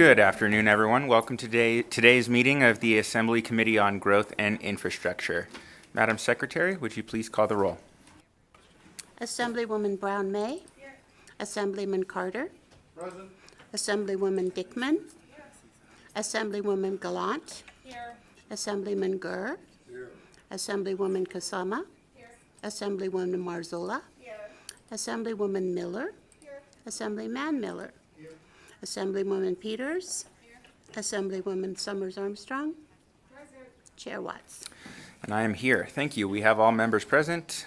Good afternoon, everyone. Welcome to today's meeting of the Assembly Committee on Growth and Infrastructure. Madam Secretary, would you please call the roll? Assemblywoman Brown May. Here. Assemblyman Carter. Present. Assemblywoman Dickman. Here. Assemblywoman Gallant. Here. Assemblyman Gurr. Here. Assemblywoman Kasama. Here. Assemblywoman Marzola. Here. Assemblywoman Miller. Here. Assemblyman Miller. Here. Assemblywoman Peters. Here. Assemblywoman Summers Armstrong. Present. Chair Watts. And I am here. Thank you. We have all members present.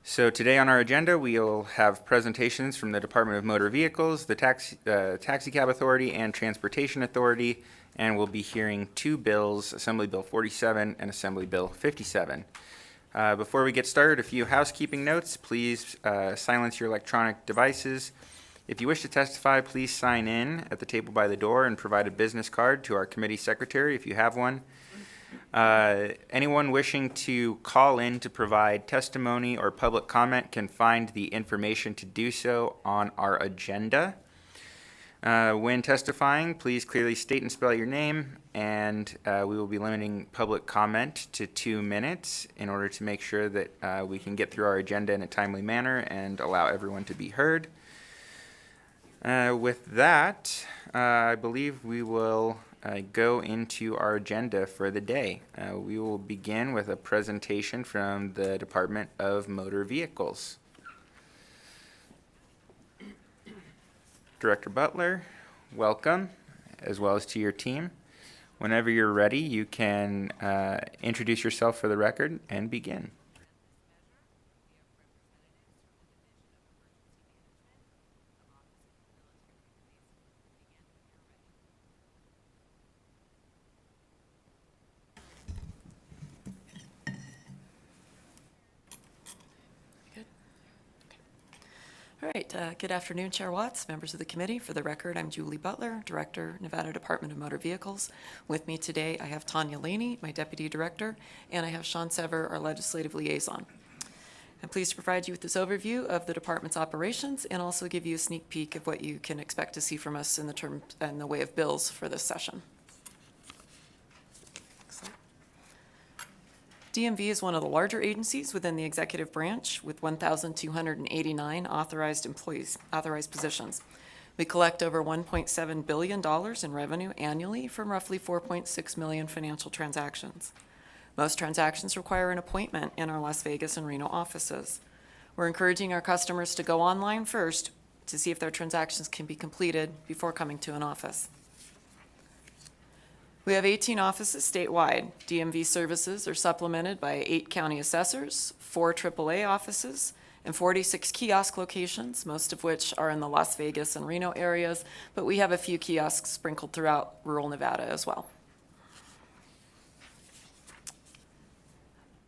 So today on our agenda, we'll have presentations from the Department of Motor Vehicles, the Taxi Cab Authority, and Transportation Authority, and we'll be hearing two bills, Assembly Bill 47 and Assembly Bill 57. Before we get started, a few housekeeping notes. Please silence your electronic devices. If you wish to testify, please sign in at the table by the door and provide a business card to our committee secretary if you have one. Anyone wishing to call in to provide testimony or public comment can find the information to do so on our agenda. When testifying, please clearly state and spell your name, and we will be limiting public comment to 2 minutes in order to make sure that we can get through our agenda in a timely manner and allow everyone to be heard. With that, I believe we will go into our agenda for the day. We will begin with a presentation from the Department of Motor Vehicles. Director Butler, welcome, as well as to your team. Whenever you're ready, you can introduce yourself for the record and begin. All right, good afternoon, Chair Watts, members of the committee. For the record, I'm Julie Butler, Director, Nevada Department of Motor Vehicles. With me today, I have Tanya Laney, my Deputy Director, and I have Sean Sever, our Legislative Liaison. I'm pleased to provide you with this overview of the department's operations and also give you a sneak peek of what you can expect to see from us in the way of bills for this session. DMV is one of the larger agencies within the executive branch with 1,289 authorized positions. We collect over $1.7 billion in revenue annually from roughly 4.6 million financial transactions. Most transactions require an appointment in our Las Vegas and Reno offices. We're encouraging our customers to go online first to see if their transactions can be completed before coming to an office. We have 18 offices statewide. DMV services are supplemented by 8 county assessors, 4 AAA offices, and 46 kiosk locations, most of which are in the Las Vegas and Reno areas, but we have a few kiosks sprinkled throughout rural Nevada as well.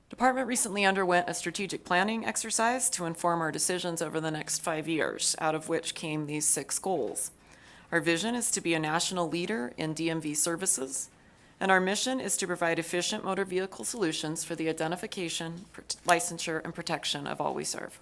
Department recently underwent a strategic planning exercise to inform our decisions over the next 5 years, out of which came these 6 goals. Our vision is to be a national leader in DMV services, and our mission is to provide efficient motor vehicle solutions for the identification, licensure, and protection of all we serve.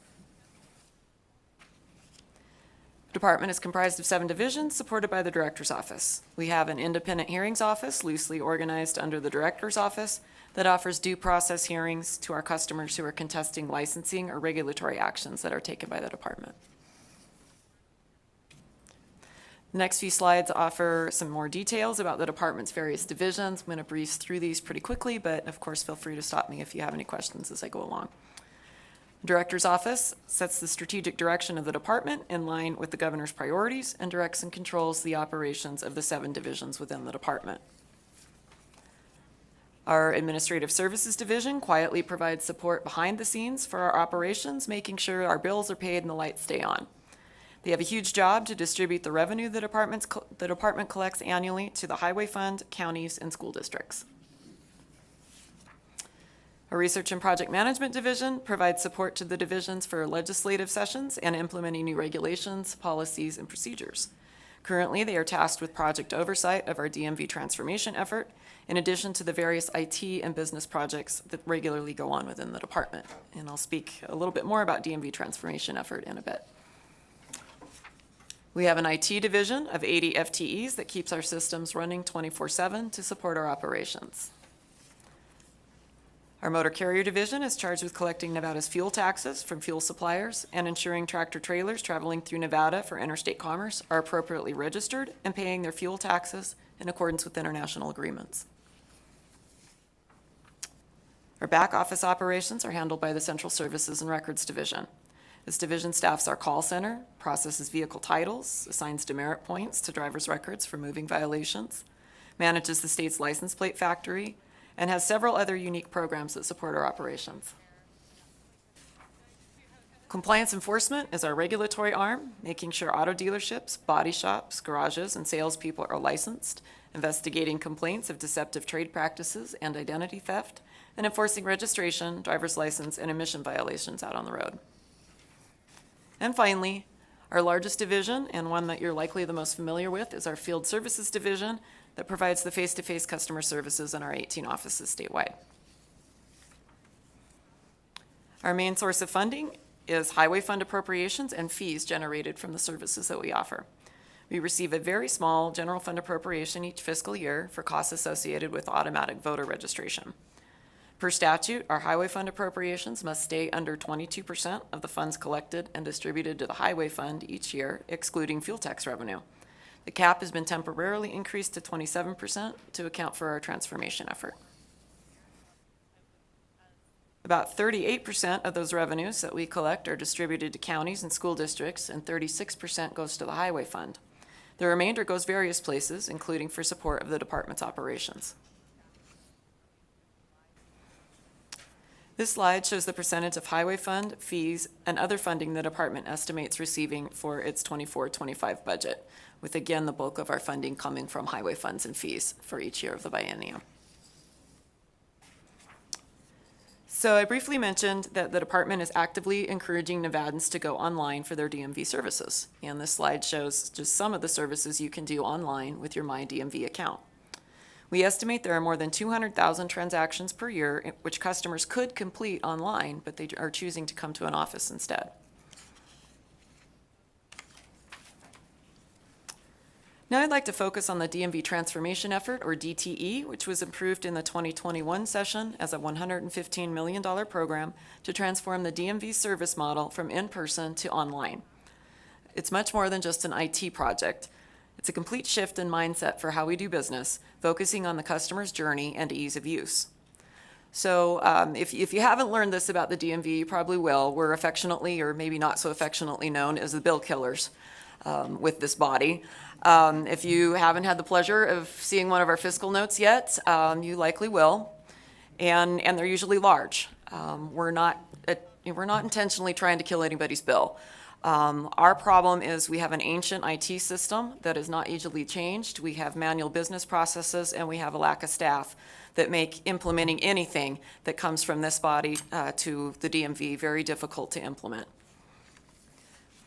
The department is comprised of 7 divisions supported by the Director's Office. We have an independent hearings office loosely organized under the Director's Office that offers due process hearings to our customers who are contesting licensing or regulatory actions that are taken by the department. The next few slides offer some more details about the department's various divisions. I'm going to breeze through these pretty quickly, but of course feel free to stop me if you have any questions as I go along. The Director's Office sets the strategic direction of the department in line with the governor's priorities and directs and controls the operations of the 7 divisions within the department. Our Administrative Services Division quietly provides support behind the scenes for our operations, making sure our bills are paid and the lights stay on. They have a huge job to distribute the revenue the department collects annually to the Highway Fund, counties, and school districts. Our Research and Project Management Division provides support to the divisions for legislative sessions and implementing new regulations, policies, and procedures. Currently, they are tasked with project oversight of our DMV transformation effort, in addition to the various IT and business projects that regularly go on within the department. And I'll speak a little bit more about DMV transformation effort in a bit. We have an IT division of 80 FTEs that keeps our systems running 24/7 to support our operations. Our motor carrier division is charged with collecting Nevada's fuel taxes from fuel suppliers and ensuring tractor trailers traveling through Nevada for interstate commerce are appropriately registered and paying their fuel taxes in accordance with international agreements. Our back office operations are handled by the Central Services and Records Division. This division staffs our call center, processes vehicle titles, assigns demerit points to drivers' records for moving violations, manages the state's license plate factory, and has several other unique programs that support our operations. Compliance enforcement is our regulatory arm, making sure auto dealerships, body shops, garages, and salespeople are licensed, investigating complaints of deceptive trade practices and identity theft, and enforcing registration, driver's license, and emission violations out on the road. And finally, our largest division, and one that you're likely the most familiar with, is our field services division that provides the face-to-face customer services in our 18 offices statewide. Our main source of funding is highway fund appropriations and fees generated from the services that we offer. We receive a very small general fund appropriation each fiscal year for costs associated with automatic voter registration. Per statute, our highway fund appropriations must stay under 22% of the funds collected and distributed to the highway fund each year, excluding fuel tax revenue. The cap has been temporarily increased to 27% to account for our transformation effort. About 38% of those revenues that we collect are distributed to counties and school districts, and 36% goes to the highway fund. The remainder goes various places, including for support of the department's operations. This slide shows the percentage of highway fund, fees, and other funding the department estimates receiving for its 24-25 budget, with again the bulk of our funding coming from highway funds and fees for each year of the biennium. So I briefly mentioned that the department is actively encouraging Nevadans to go online for their DMV services. And this slide shows just some of the services you can do online with your MyDMV account. We estimate there are more than 200,000 transactions per year which customers could complete online, but they are choosing to come to an office instead. Now I'd like to focus on the DMV transformation effort, or DTE, which was approved in the 2021 session as a $115 million program to transform the DMV service model from in-person to online. It's much more than just an IT project. It's a complete shift in mindset for how we do business, focusing on the customer's journey and ease of use. So if you haven't learned this about the DMV, you probably will. We're affectionately, or maybe not so affectionately, known as the bill killers with this body. If you haven't had the pleasure of seeing one of our fiscal notes yet, you likely will, and they're usually large. We're not intentionally trying to kill anybody's bill. Our problem is we have an ancient IT system that is not easily changed. We have manual business processes, and we have a lack of staff that make implementing anything that comes from this body to the DMV very difficult to implement.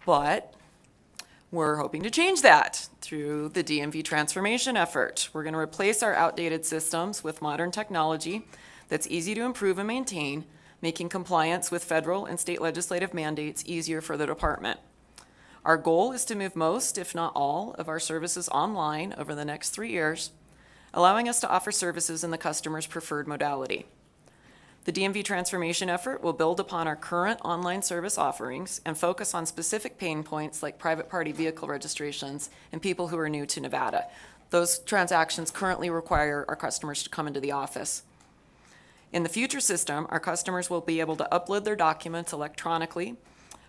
But we're hoping to change that through the DMV transformation effort. We're going to replace our outdated systems with modern technology that's easy to improve and maintain, making compliance with federal and state legislative mandates easier for the department. Our goal is to move most, if not all, of our services online over the next 3 years, allowing us to offer services in the customer's preferred modality. The DMV transformation effort will build upon our current online service offerings and focus on specific pain points like private party vehicle registrations and people who are new to Nevada. Those transactions currently require our customers to come into the office. In the future system, our customers will be able to upload their documents electronically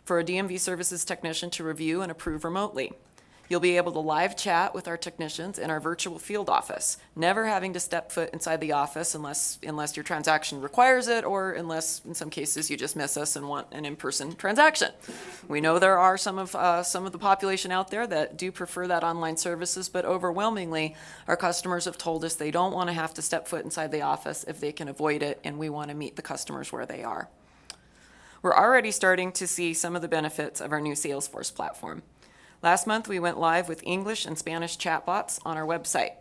for a DMV services technician to review and approve remotely. You'll be able to live chat with our technicians in our virtual field office, never having to step foot inside the office unless your transaction requires it, or unless, in some cases, you just miss us and want an in-person transaction. We know there are some of the population out there that do prefer that online services, but overwhelmingly, our customers have told us they don't want to have to step foot inside the office if they can avoid it, and we want to meet the customers where they are. We're already starting to see some of the benefits of our new Salesforce platform. Last month, we went live with English and Spanish chatbots on our website.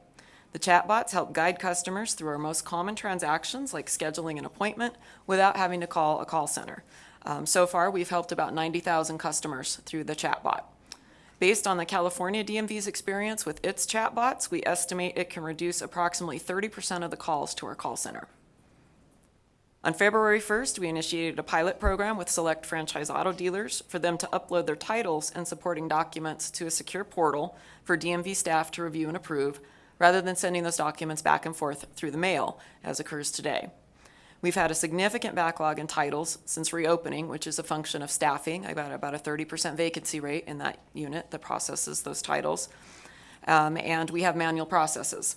The chatbots help guide customers through our most common transactions, like scheduling an appointment, without having to call a call center. So far, we've helped about 90,000 customers through the chatbot. Based on the California DMV's experience with its chatbots, we estimate it can reduce approximately 30% of the calls to our call center. On February 1st, we initiated a pilot program with select franchise auto dealers for them to upload their titles and supporting documents to a secure portal for DMV staff to review and approve, rather than sending those documents back and forth through the mail, as occurs today. We've had a significant backlog in titles since reopening, which is a function of staffing. About a 30% vacancy rate in that unit that processes those titles. And we have manual processes.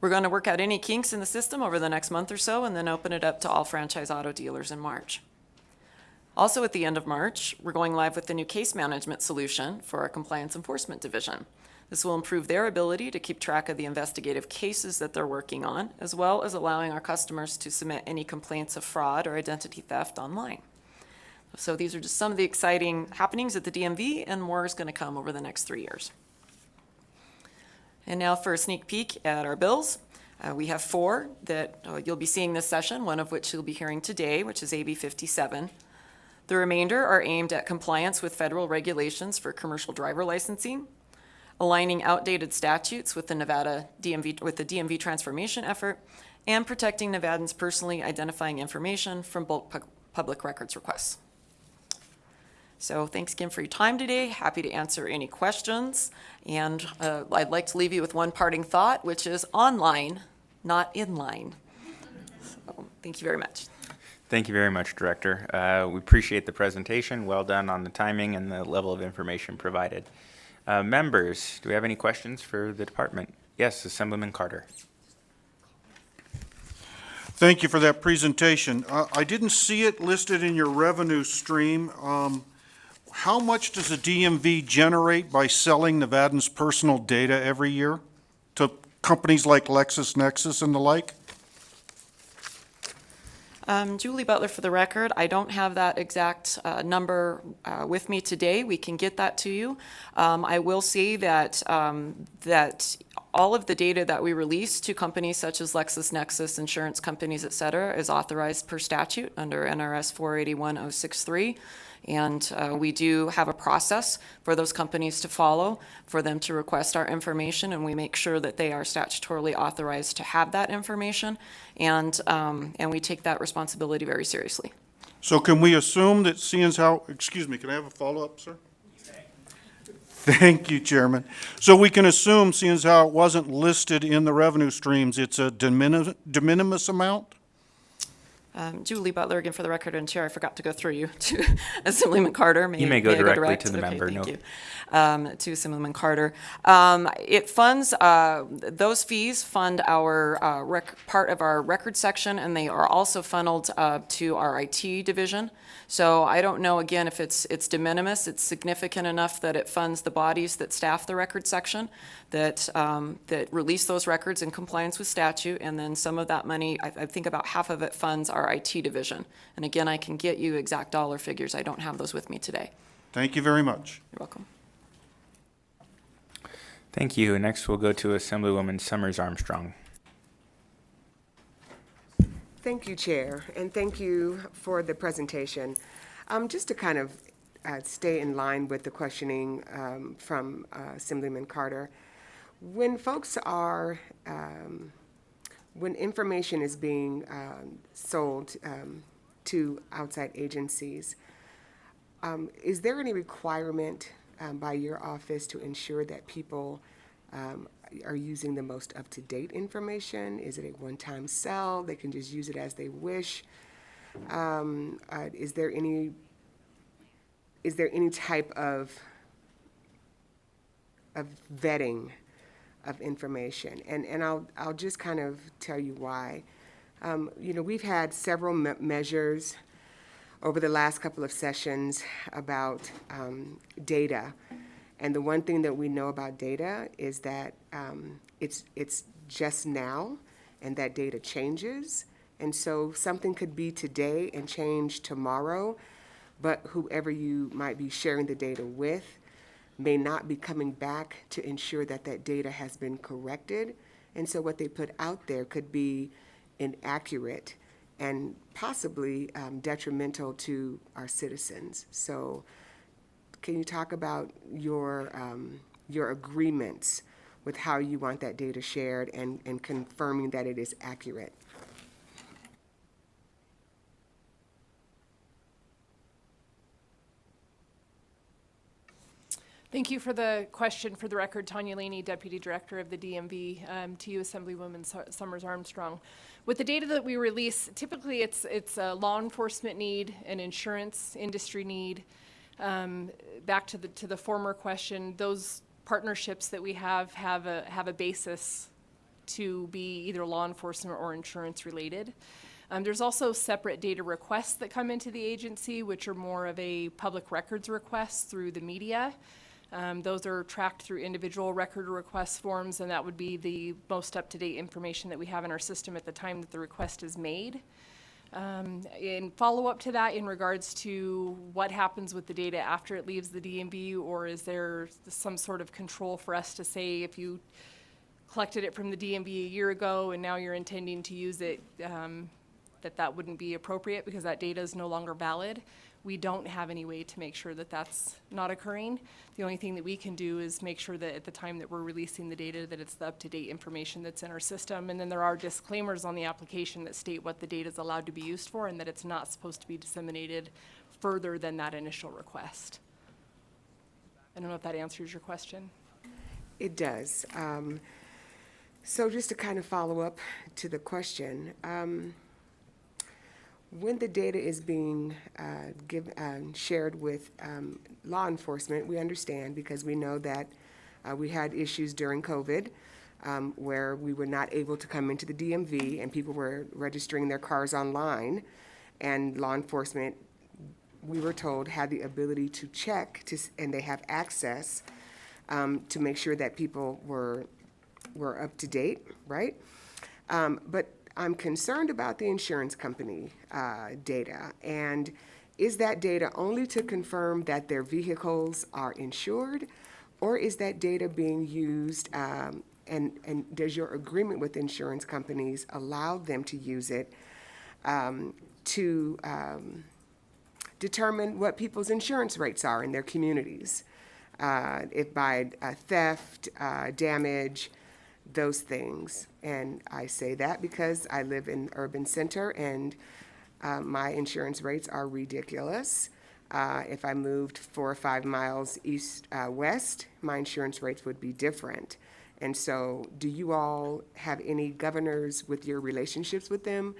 We're going to work out any kinks in the system over the next month or so and then open it up to all franchise auto dealers in March. Also at the end of March, we're going live with the new case management solution for our compliance enforcement division. This will improve their ability to keep track of the investigative cases that they're working on, as well as allowing our customers to submit any complaints of fraud or identity theft online. So these are just some of the exciting happenings at the DMV, and more is going to come over the next 3 years. And now for a sneak peek at our bills. We have 4 that you'll be seeing this session, one of which you'll be hearing today, which is AB 57. The remainder are aimed at compliance with federal regulations for commercial driver licensing, aligning outdated statutes with the Nevada DMV, with the DMV transformation effort, and protecting Nevadans' personally identifying information from bulk public records requests. So thanks again for your time today. Happy to answer any questions. And I'd like to leave you with one parting thought, which is online, not in line. So thank you very much. Thank you very much, Director. We appreciate the presentation. Well done on the timing and the level of information provided. Members, do we have any questions for the department? Yes, Assemblyman Carter. Thank you for that presentation. I didn't see it listed in your revenue stream. How much does the DMV generate by selling Nevadans' personal data every year to companies like LexisNexis and the like? Julie Butler for the record. I don't have that exact number with me today. We can get that to you. I will say that that all of the data that we release to companies such as LexisNexis, insurance companies, et cetera, is authorized per statute under NRS 481.063. And we do have a process for those companies to follow, for them to request our information, and we make sure that they are statutorily authorized to have that information, and we take that responsibility very seriously. So can we assume that seeing as how, excuse me, can I have a follow-up, sir? Thank you, Chairman. So we can assume, seeing as how it wasn't listed in the revenue streams, it's a de minimis amount? Julie Butler, again for the record, and Chair, I forgot to go through you to Assemblyman Carter. You may go I directly direct? to the Okay, member. Thank No. you. To Assemblyman Carter. It funds, those fees fund our part of our record section, and they are also funneled to our IT division. So I don't know, again, if it's de minimis. It's significant enough that it funds the bodies that staff the record section, that release those records in compliance with statute, and then some of that money, I think about half of it funds our IT division. And again, I can get you exact dollar figures. I don't have those with me today. Thank you very much. You're welcome. Thank you. Next, we'll go to Assemblywoman Summers Armstrong. Thank you, Chair, and thank you for the presentation. Just to kind of stay in line with the questioning from Assemblyman Carter, when folks are, when information is being sold to outside agencies, is there any requirement by your office to ensure that people are using the most up-to-date information? Is it a one-time sell? They can just use it as they wish? Is there any type of vetting of information? And I'll just kind of tell you why. We've had several measures over the last couple of sessions about data. And the one thing that we know about data is that it's just now, and that data changes. And so something could be today and change tomorrow, but whoever you might be sharing the data with may not be coming back to ensure that that data has been corrected. And so what they put out there could be inaccurate and possibly detrimental to our citizens. So can you talk about your agreements with how you want that data shared and confirming that it is accurate? Thank you for the question. For the record, Tanya Laney, Deputy Director of the DMV. To you, Assemblywoman Summers Armstrong. With the data that we release, typically it's a law enforcement need, an insurance industry need. Back to the former question, those partnerships that we have a basis to be either law enforcement or insurance related. There's also separate data requests that come into the agency, which are more of a public records request through the media. Those are tracked through individual record request forms, and that would be the most up-to-date information that we have in our system at the time that the request is made. In follow-up to that, in regards to what happens with the data after it leaves the DMV, or is there some sort of control for us to say if you collected it from the DMV a year ago and now you're intending to use it, that wouldn't be appropriate because that data is no longer valid? We don't have any way to make sure that that's not occurring. The only thing that we can do is make sure that at the time that we're releasing the data, that it's the up-to-date information that's in our system. And then there are disclaimers on the application that state what the data is allowed to be used for and that it's not supposed to be disseminated further than that initial request. I don't know if that answers your question. It does. So just to kind of follow up to the question, when the data is being shared with law enforcement, we understand because we know that we had issues during COVID where we were not able to come into the DMV and people were registering their cars online, and law enforcement, we were told, had the ability to check and they have access to make sure that people were up to date, right? But I'm concerned about the insurance company data. And is that data only to confirm that their vehicles are insured? Or is that data being used, and does your agreement with insurance companies allow them to use it to determine what people's insurance rates are in their communities? If by theft, damage, those things. And I say that because I live in urban center and my insurance rates are ridiculous. If I moved 4 or 5 miles west, my insurance rates would be different. And so do you all have any governors with your relationships with them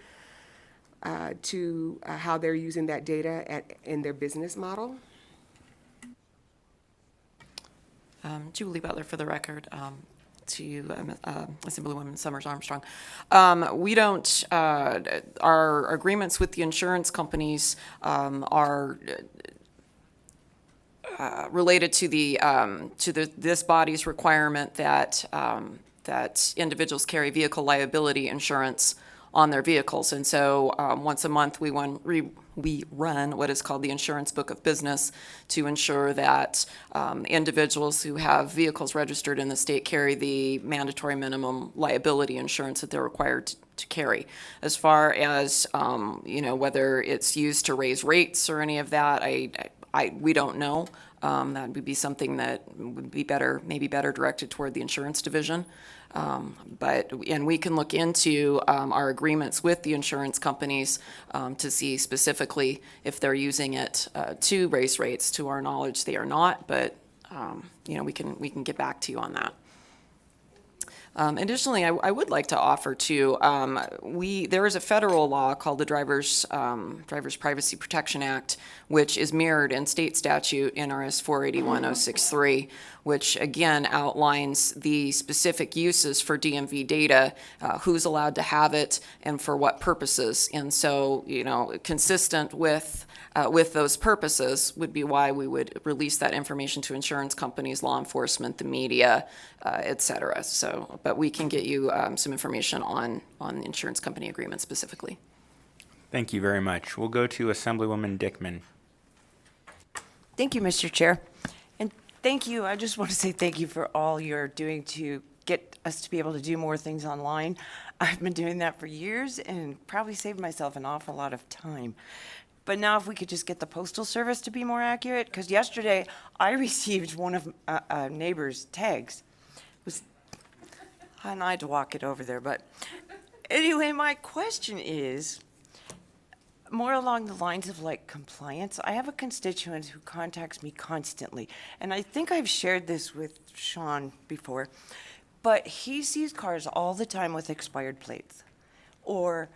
to how they're using that data in their business model? Julie Butler for the record. To you, Assemblywoman Summers Armstrong. We don't, our agreements with the insurance companies are related to this body's requirement that individuals carry vehicle liability insurance on their vehicles. And so once a month, we run what is called the insurance book of business to ensure that individuals who have vehicles registered in the state carry the mandatory minimum liability insurance that they're required to carry. As far as whether it's used to raise rates or any of that, we don't know. That would be something that would be maybe better directed toward the insurance division. And we can look into our agreements with the insurance companies to see specifically if they're using it to raise rates. To our knowledge, they are not, but we can get back to you on that. Additionally, I would like to offer too, there is a federal law called the Driver's Privacy Protection Act, which is mirrored in state statute NRS 481.063, which again outlines the specific uses for DMV data, who's allowed to have it and for what purposes. And so, consistent with those purposes would be why we would release that information to insurance companies, law enforcement, the media, et cetera. So, but we can get you some information on insurance company agreements specifically. Thank you very much. We'll go to Assemblywoman Dickman. Thank you, Mr. Chair. And thank you. I just want to say thank you for all you're doing to get us to be able to do more things online. I've been doing that for years and probably saved myself an awful lot of time. But now if we could just get the postal service to be more accurate, because yesterday I received one of a neighbor's tags. And I had to walk it over there, but anyway, my question is more along the lines of like compliance. I have a constituent who contacts me constantly, and I think I've shared this with Sean before, but he sees cars all the time with expired plates. Or,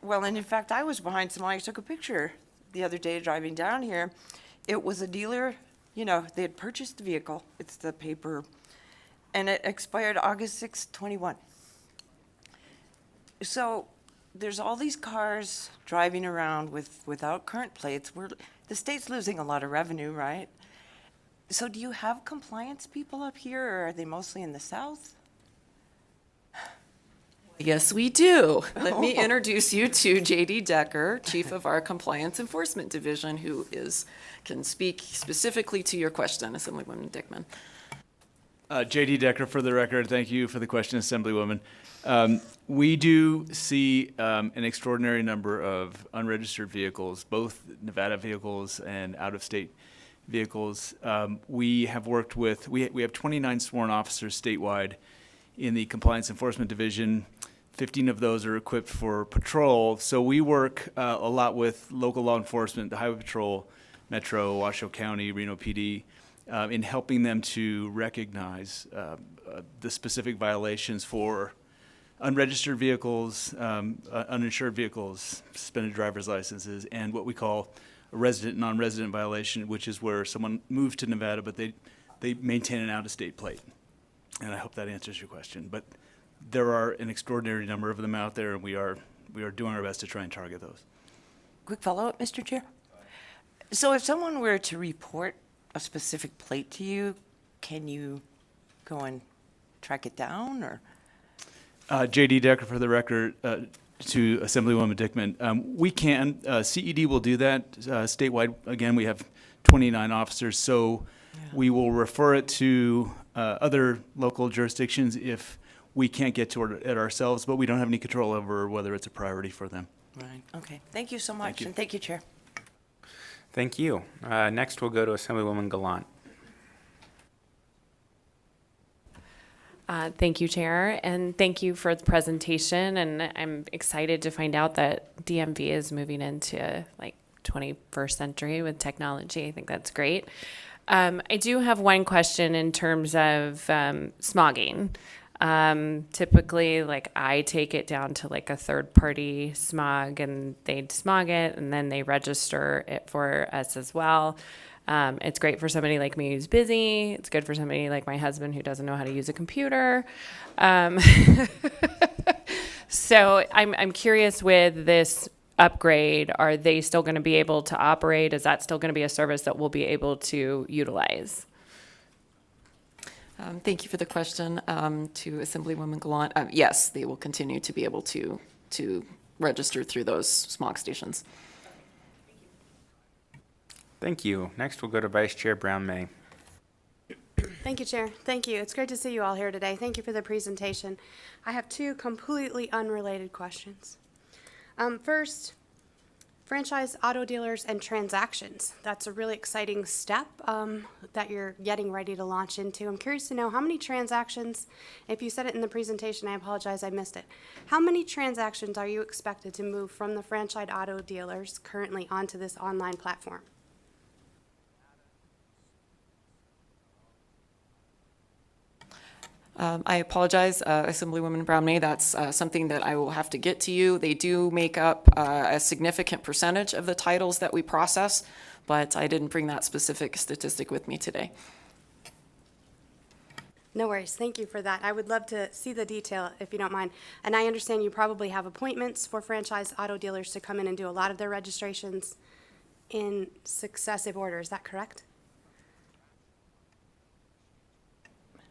well, and in fact, I was behind someone, I took a picture the other day driving down here. It was a dealer, you know, they had purchased the vehicle, it's the paper, and it expired August 6, 21. So there's all these cars driving around without current plates. The state's losing a lot of revenue, right? So do you have compliance people up here, or are they mostly in the south? Yes, we do. Let me introduce you to J.D. Decker, Chief of our Compliance Enforcement Division, who can speak specifically to your question, Assemblywoman Dickman. J.D. Decker, for the record, thank you for the question, Assemblywoman. We do see an extraordinary number of unregistered vehicles, both Nevada vehicles and out-of-state vehicles. We have worked with, we have 29 sworn officers statewide in the Compliance Enforcement Division. 15 of those are equipped for patrol. So we work a lot with local law enforcement, the Highway Patrol, Metro, Washoe County, Reno PD, in helping them to recognize the specific violations for unregistered vehicles, uninsured vehicles, suspended driver's licenses, and what we call a resident, non-resident violation, which is where someone moved to Nevada, but they maintain an out-of-state plate. And I hope that answers your question. But there are an extraordinary number of them out there, and we are doing our best to try and target those. Quick follow-up, Mr. Chair. So if someone were to report a specific plate to you, can you go and track it down, or? J.D. Decker, for the record, to Assemblywoman Dickman, we can. CED will do that statewide. Again, we have 29 officers, so we will refer it to other local jurisdictions if we can't get to it ourselves, but we don't have any control over whether it's a priority for them. Right. Okay. Thank you so much, you. and thank you, Chair. Thank you. Next, we'll go to Assemblywoman Gallant. Thank you, Chair, and thank you for the presentation. And I'm excited to find out that DMV is moving into like 21st century with technology. I think that's great. I do have one question in terms of smogging. Typically, like I take it down to like a third-party smog, and they smog it, and then they register it for us as well. It's great for somebody like me who's busy. It's good for somebody like my husband who doesn't know how to use a computer. So I'm curious with this upgrade, are they still going to be able to operate? Is that still going to be a service that we'll be able to utilize? Thank you for the question to Assemblywoman Gallant. Yes, they will continue to be able to register through those smog stations. Thank you. Next, we'll go to Vice Chair Brown-May. Thank you, Chair. Thank you. It's great to see you all here today. Thank you for the presentation. I have two completely unrelated questions. First, franchise auto dealers and transactions. That's a really exciting step that you're getting ready to launch into. I'm curious to know how many transactions, if you said it in the presentation, I apologize, I missed it. How many transactions are you expected to move from the franchise auto dealers currently onto this online platform? I apologize, Assemblywoman Brown-May. That's something that I will have to get to you. They do make up a significant percentage of the titles that we process, but I didn't bring that specific statistic with me today. No worries. Thank you for that. I would love to see the detail if you don't mind. And I understand you probably have appointments for franchise auto dealers to come in and do a lot of their registrations in successive order. Is that correct?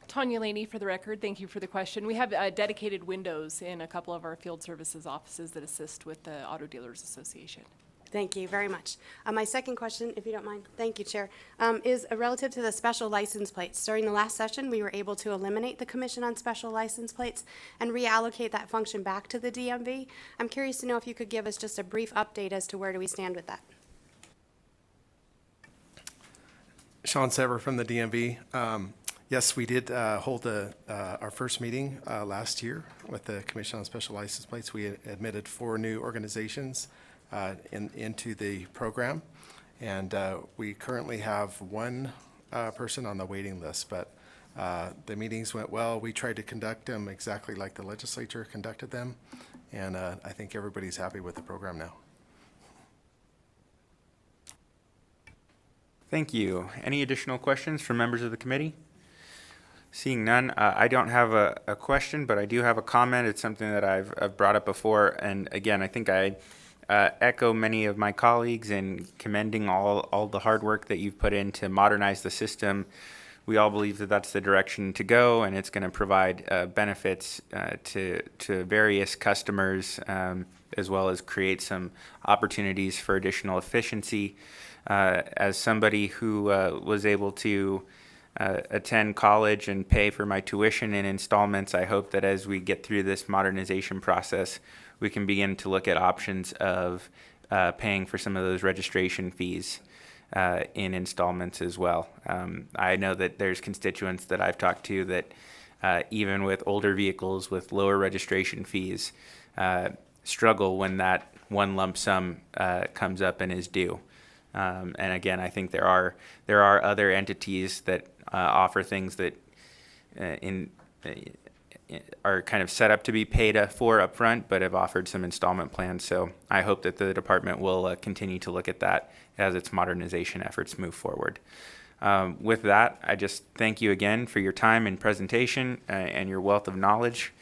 Tanya Laney, for the record, thank you for the question. We have dedicated windows in a couple of our field services offices that assist with the Auto Dealers Association. Thank you very much. My second question, if you don't mind, thank you, Chair, is relative to the special license plates. During the last session, we were able to eliminate the Commission on Special License Plates and reallocate that function back to the DMV. I'm curious to know if you could give us just a brief update as to where do we stand with that. Sean Sever from the DMV. Yes, we did hold our first meeting last year with the Commission on Special License Plates. We admitted 4 new organizations into the program, and we currently have 1 person on the waiting list, but the meetings went well. We tried to conduct them exactly like the legislature conducted them, and I think everybody's happy with the program now. Thank you. Any additional questions from members of the committee? Seeing none, I don't have a question, but I do have a comment. It's something that I've brought up before, and again, I think I echo many of my colleagues in commending all the hard work that you've put in to modernize the system. We all believe that that's the direction to go, and it's going to provide benefits to various customers, as well as create some opportunities for additional efficiency. As somebody who was able to attend college and pay for my tuition in installments, I hope that as we get through this modernization process, we can begin to look at options of paying for some of those registration fees in installments as well. I know that there's constituents that I've talked to that even with older vehicles with lower registration fees struggle when that one lump sum comes up and is due. And again, I think there are other entities that offer things that are kind of set up to be paid for upfront, but have offered some installment plans. So I hope that the department will continue to look at that as its modernization efforts move forward. With that, I just thank you again for your time and presentation and your wealth of knowledge.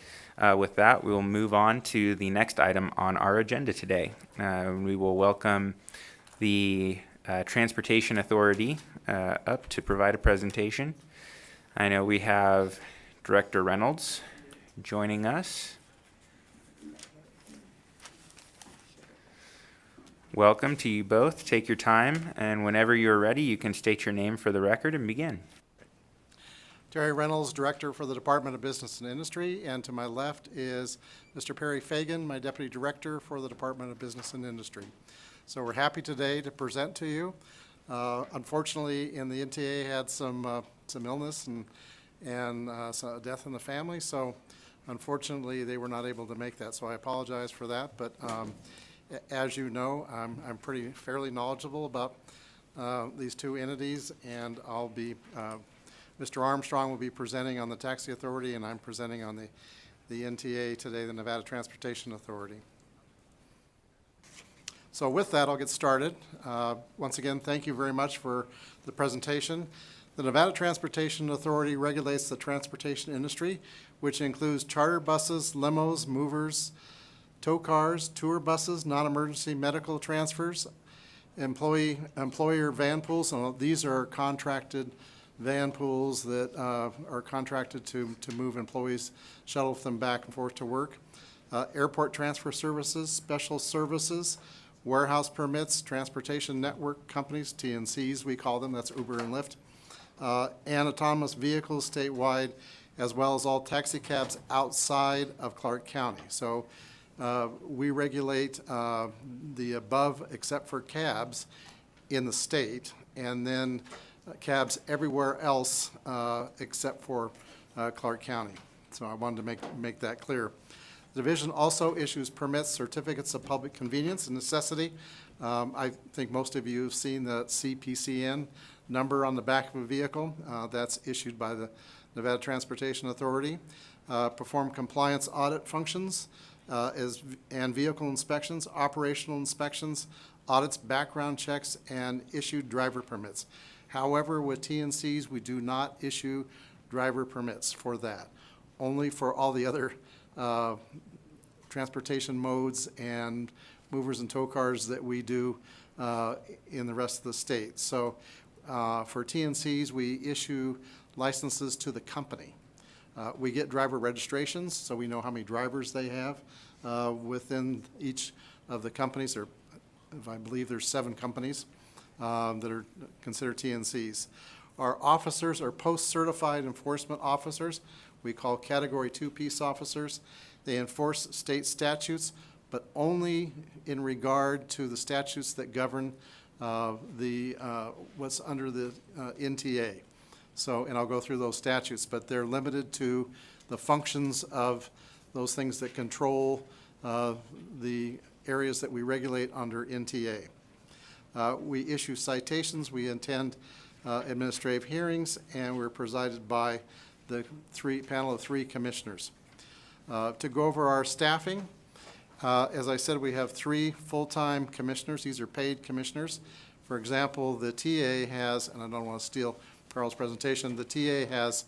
With that, we will move on to the next item on our agenda today. We will welcome the Transportation Authority up to provide a presentation. I know we have Director Reynolds joining us. Welcome to you both. Take your time, and whenever you're ready, you can state your name for the record and begin. Terry Reynolds, Director for the Department of Business and Industry, and to my left is Mr. Perry Fagan, my Deputy Director for the Department of Business and Industry. So we're happy today to present to you. Unfortunately, in the NTA had some illness and some death in the family, so unfortunately they were not able to make that. So I apologize for that. But as you know, I'm fairly knowledgeable about these 2 entities, and I'll be Mr. Armstrong will be presenting on the Taxi Authority, and I'm presenting on the NTA today, the Nevada Transportation Authority. So with that, I'll get started. Once again, thank you very much for the presentation. The Nevada Transportation Authority regulates the transportation industry, which includes charter buses, limos, movers, tow cars, tour buses, non-emergency medical transfers, employer van pools. So these are contracted van pools that are contracted to move employees, shuttle them back and forth to work. Airport transfer services, special services, warehouse permits, transportation network companies, TNCs we call them, that's Uber and Lyft, and autonomous vehicles statewide, as well as all taxi cabs outside of Clark County. So we regulate the above except for cabs in the state, and then cabs everywhere else except for Clark County. So I wanted to make that clear. The division also issues permits, certificates of public convenience and necessity. I think most of you have seen the CPCN number on the back of a vehicle. That's issued by the Nevada Transportation Authority. Perform compliance audit functions and vehicle inspections, operational inspections, audits, background checks, and issued driver permits. However, with TNCs, we do not issue driver permits for that, only for all the other transportation modes and movers and tow cars that we do in the rest of the state. So for TNCs, we issue licenses to the company. We get driver registrations, so we know how many drivers they have within each of the companies. There are I believe there's 7 companies that are considered TNCs. Our officers are post-certified enforcement officers. We call Category 2 peace officers. They enforce state statutes, but only in regard to the statutes that govern what's under the NTA. So, and I'll go through those statutes, but they're limited to the functions of those things that control the areas that we regulate under NTA. We issue citations, we attend administrative hearings, and we're presided by the panel of 3 commissioners. To go over our staffing, as I said, we have 3 full-time commissioners. These are paid commissioners. For example, the TA has, and I don't want to steal Carl's presentation, the TA has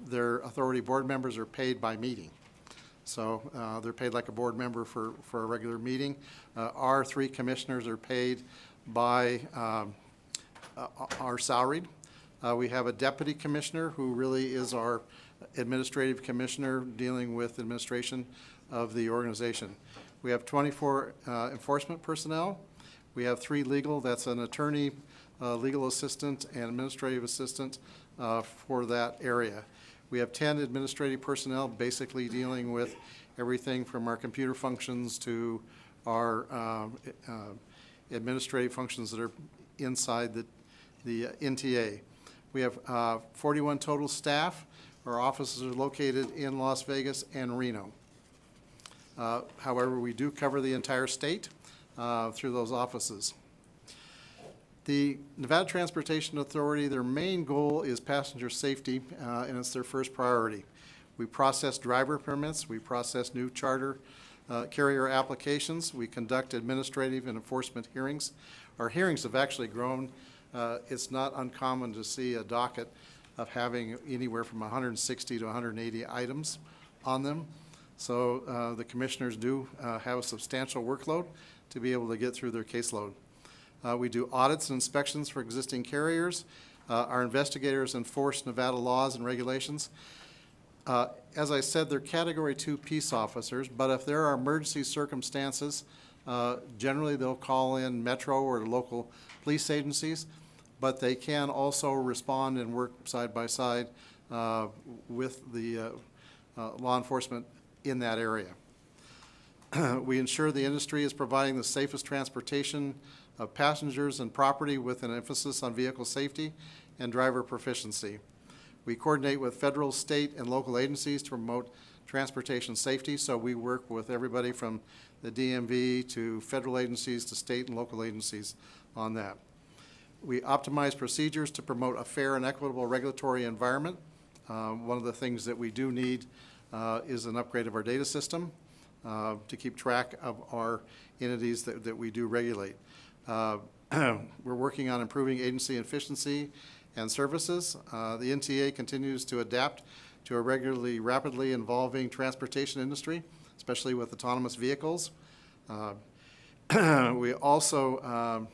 their authority board members are paid by meeting. So they're paid like a board member for a regular meeting. Our 3 commissioners are paid by are salaried. We have a deputy commissioner who really is our administrative commissioner dealing with administration of the organization. We have 24 enforcement personnel. We have 3 legal, that's an attorney, legal assistant, and administrative assistant for that area. We have 10 administrative personnel, basically dealing with everything from our computer functions to our administrative functions that are inside the NTA. We have 41 total staff. Our offices are located in Las Vegas and Reno. However, we do cover the entire state through those offices. The Nevada Transportation Authority, their main goal is passenger safety, and it's their first priority. We process driver permits, we process new charter carrier applications, we conduct administrative and enforcement hearings. Our hearings have actually grown. It's not uncommon to see a docket of having anywhere from 160 to 180 items on them. So the commissioners do have a substantial workload to be able to get through their caseload. We do audits and inspections for existing carriers. Our investigators enforce Nevada laws and regulations. As I said, they're Category 2 peace officers, but if there are emergency circumstances, generally they'll call in Metro or local police agencies, but they can also respond and work side by side with the law enforcement in that area. We ensure the industry is providing the safest transportation of passengers and property with an emphasis on vehicle safety and driver proficiency. We coordinate with federal, state, and local agencies to promote transportation safety, so we work with everybody from the DMV to federal agencies to state and local agencies on that. We optimize procedures to promote a fair and equitable regulatory environment. One of the things that we do need is an upgrade of our data system to keep track of our entities that we do regulate. We're working on improving agency efficiency and services. The NTA continues to adapt to a rapidly evolving transportation industry, especially with autonomous vehicles. We also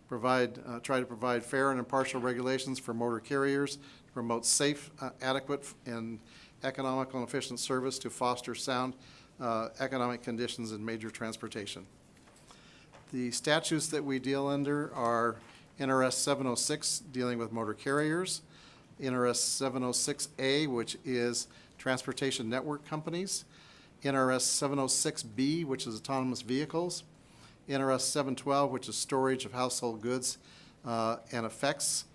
try to provide fair and impartial regulations for motor carriers to promote safe, adequate, and economical and efficient service to foster sound economic conditions in major transportation. The statutes that we deal under are NRS 706, dealing with motor carriers, NRS 706A, which is transportation network companies, NRS 706B, which is autonomous vehicles, NRS 712, which is storage of household goods and effects,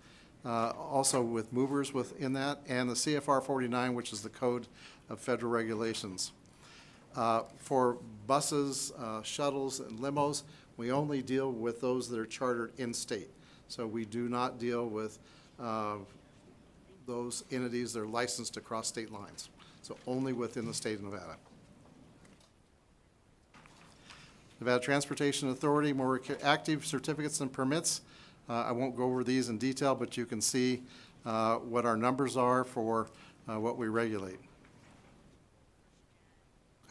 also with movers within that, and the CFR 49, which is the Code of Federal Regulations. For buses, shuttles, and limos, we only deal with those that are chartered in-state. So we do not deal with those entities that are licensed across state lines. So only within the state of Nevada. Nevada Transportation Authority, more active certificates and permits. I won't go over these in detail, but you can see what our numbers are for what we regulate.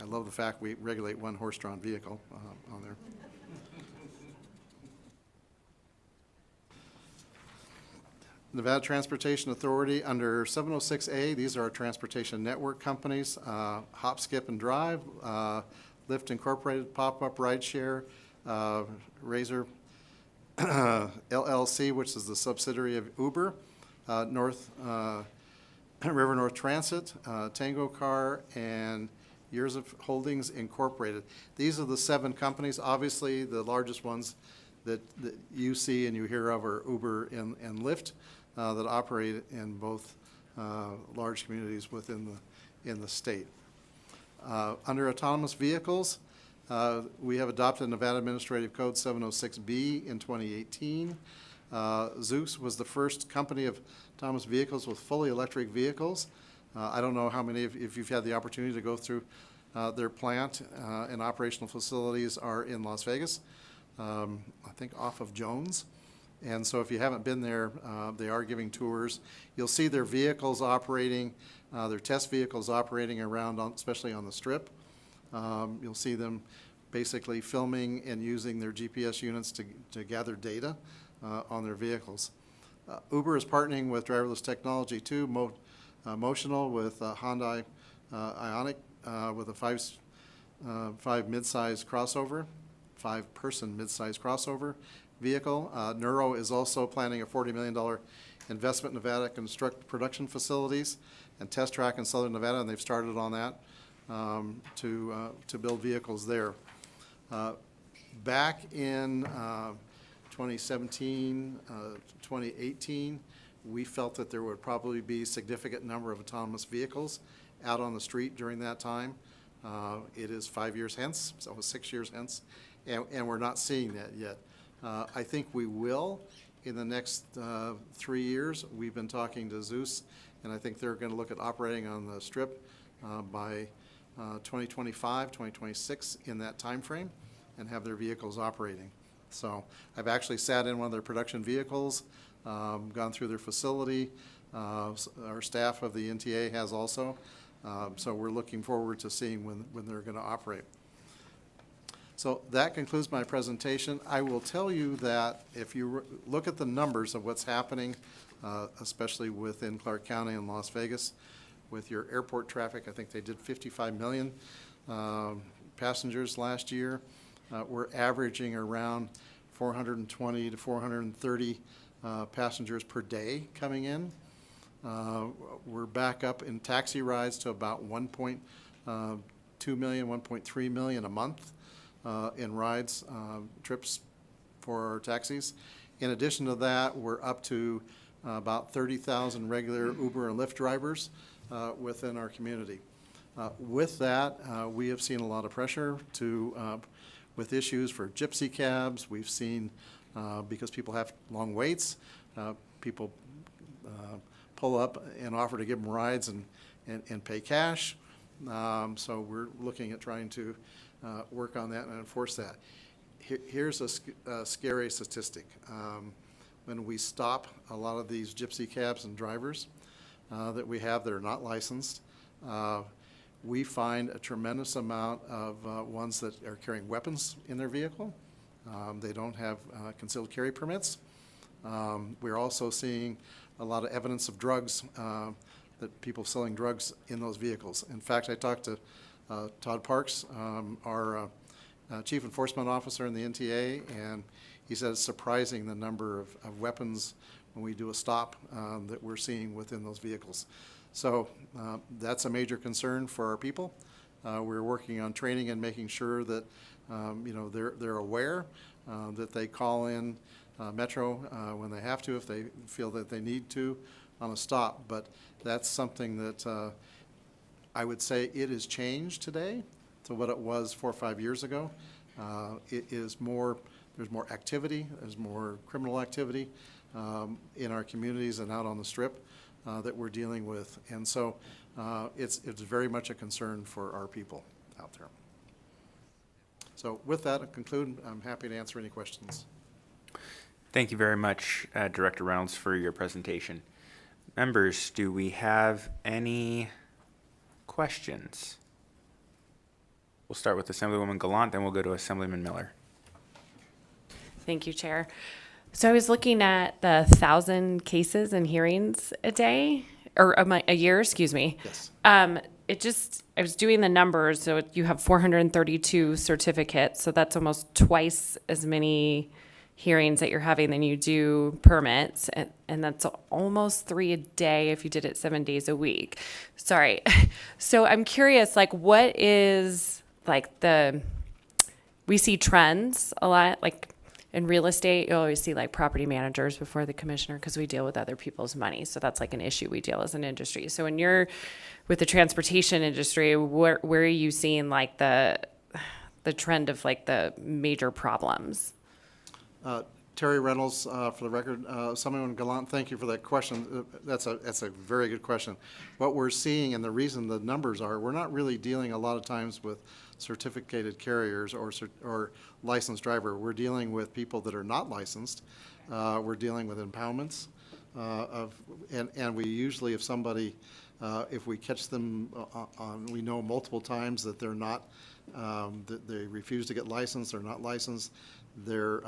I love the fact we regulate one horse-drawn vehicle on there. Nevada Transportation Authority under 706A, these are our transportation network companies, Hop, Skip, and Drive, Lyft Incorporated, Pop-Up Rideshare, Razor LLC, which is the subsidiary of Uber, River North Transit, Tango Car, and Years of Holdings Incorporated. These are the 7 companies. Obviously, the largest ones that you see and you hear of are Uber and Lyft, that operate in both large communities within the state. Under autonomous vehicles, we have adopted Nevada Administrative Code 706B in 2018. Zeus was the first company of autonomous vehicles with fully electric vehicles. I don't know how many of if you've had the opportunity to go through their plant and operational facilities are in Las Vegas, I think off of Jones. And so if you haven't been there, they are giving tours. You'll see their vehicles operating, their test vehicles operating around, especially on the Strip. You'll see them basically filming and using their GPS units to gather data on their vehicles. Uber is partnering with driverless technology too, Motional with Hyundai Ioniq with a five-person mid-size crossover vehicle. Neuro is also planning a $40 million investment in Nevada to construct production facilities and test track in southern Nevada, and they've started on that to build vehicles there. Back in 2017, 2018, we felt that there would probably be a significant number of autonomous vehicles out on the street during that time. It is 5 years hence, so it was 6 years hence, and we're not seeing that yet. I think we will in the next 3 years. We've been talking to Zeus, and I think they're going to look at operating on the Strip by 2025, 2026, in that time frame, and have their vehicles operating. So I've actually sat in one of their production vehicles, gone through their facility. Our staff of the NTA has also. So we're looking forward to seeing when they're going to operate. So that concludes my presentation. I will tell you that if you look at the numbers of what's happening, especially within Clark County and Las Vegas, with your airport traffic, I think they did 55 million passengers last year. We're averaging around 420 to 430 passengers per day coming in. We're back up in taxi rides to about 1.2 million, 1.3 million a month in rides, trips for our taxis. In addition to that, we're up to about 30,000 regular Uber and Lyft drivers within our community. With that, we have seen a lot of pressure with issues for gypsy cabs. We've seen, because people have long waits, people pull up and offer to give them rides and pay cash. So we're looking at trying to work on that and enforce that. Here's a scary statistic. When we stop a lot of these gypsy cabs and drivers that we have that are not licensed, we find a tremendous amount of ones that are carrying weapons in their vehicle. They don't have concealed carry permits. We're also seeing a lot of evidence of drugs, that people selling drugs in those vehicles. In fact, I talked to Todd Parks, our Chief Enforcement Officer in the NTA, and he said it's surprising the number of weapons when we do a stop that we're seeing within those vehicles. So that's a major concern for our people. We're working on training and making sure that they're aware that they call in Metro when they have to, if they feel that they need to on a stop. But that's something that I would say it has changed today to what it was 4 or 5 years ago. It is more, there's more activity, there's more criminal activity in our communities and out on the Strip that we're dealing with. And so it's very much a concern for our people out there. So with that, I conclude. I'm happy to answer any questions. Thank you very much, Director Reynolds, for your presentation. Members, do we have any questions? We'll start with Assemblywoman Gallant, then we'll go to Assemblyman Miller. Thank you, Chair. So I was looking at the 1,000 cases and hearings a day, or a year, excuse me. Yes. I was doing the numbers, so you have 432 certificates, so that's almost twice as many hearings that you're having than you do permits, and that's almost 3 a day if you did it 7 days a week. Sorry. So I'm curious, like, what is, like, we see trends a lot, like, in real estate, you always see like property managers before the commissioner because we deal with other people's money. So that's like an issue we deal as an industry. So when you're with the transportation industry, where are you seeing like the trend of like the major problems? Terry Reynolds, for the record. Assemblywoman Gallant, thank you for that question. That's a very good question. What we're seeing, and the reason the numbers are, we're not really dealing a lot of times with certificated carriers or licensed driver. We're dealing with people that are not licensed. We're dealing with impoundments and we usually, if somebody, if we catch them we know multiple times that they're not, that they refuse to get licensed, they're not licensed, they're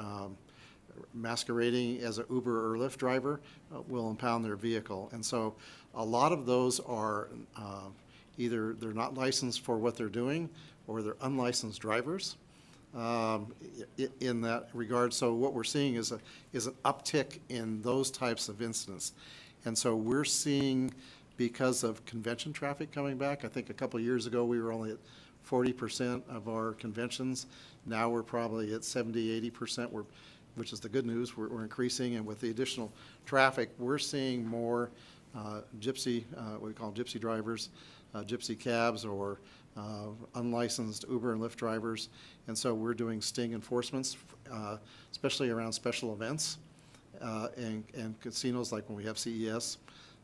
masquerading as an Uber or Lyft driver, will impound their vehicle. And so a lot of those are either they're not licensed for what they're doing or they're unlicensed drivers in that regard. So what we're seeing is an uptick in those types of incidents. And so we're seeing, because of convention traffic coming back, I think a couple of years ago we were only at 40% of our conventions. Now we're probably at 70, 80%, which is the good news. We're increasing, and with the additional traffic, we're seeing more gypsy, what we call gypsy drivers, gypsy cabs, or unlicensed Uber and Lyft drivers. And so we're doing sting enforcements, especially around special events and casinos, like when we have CES.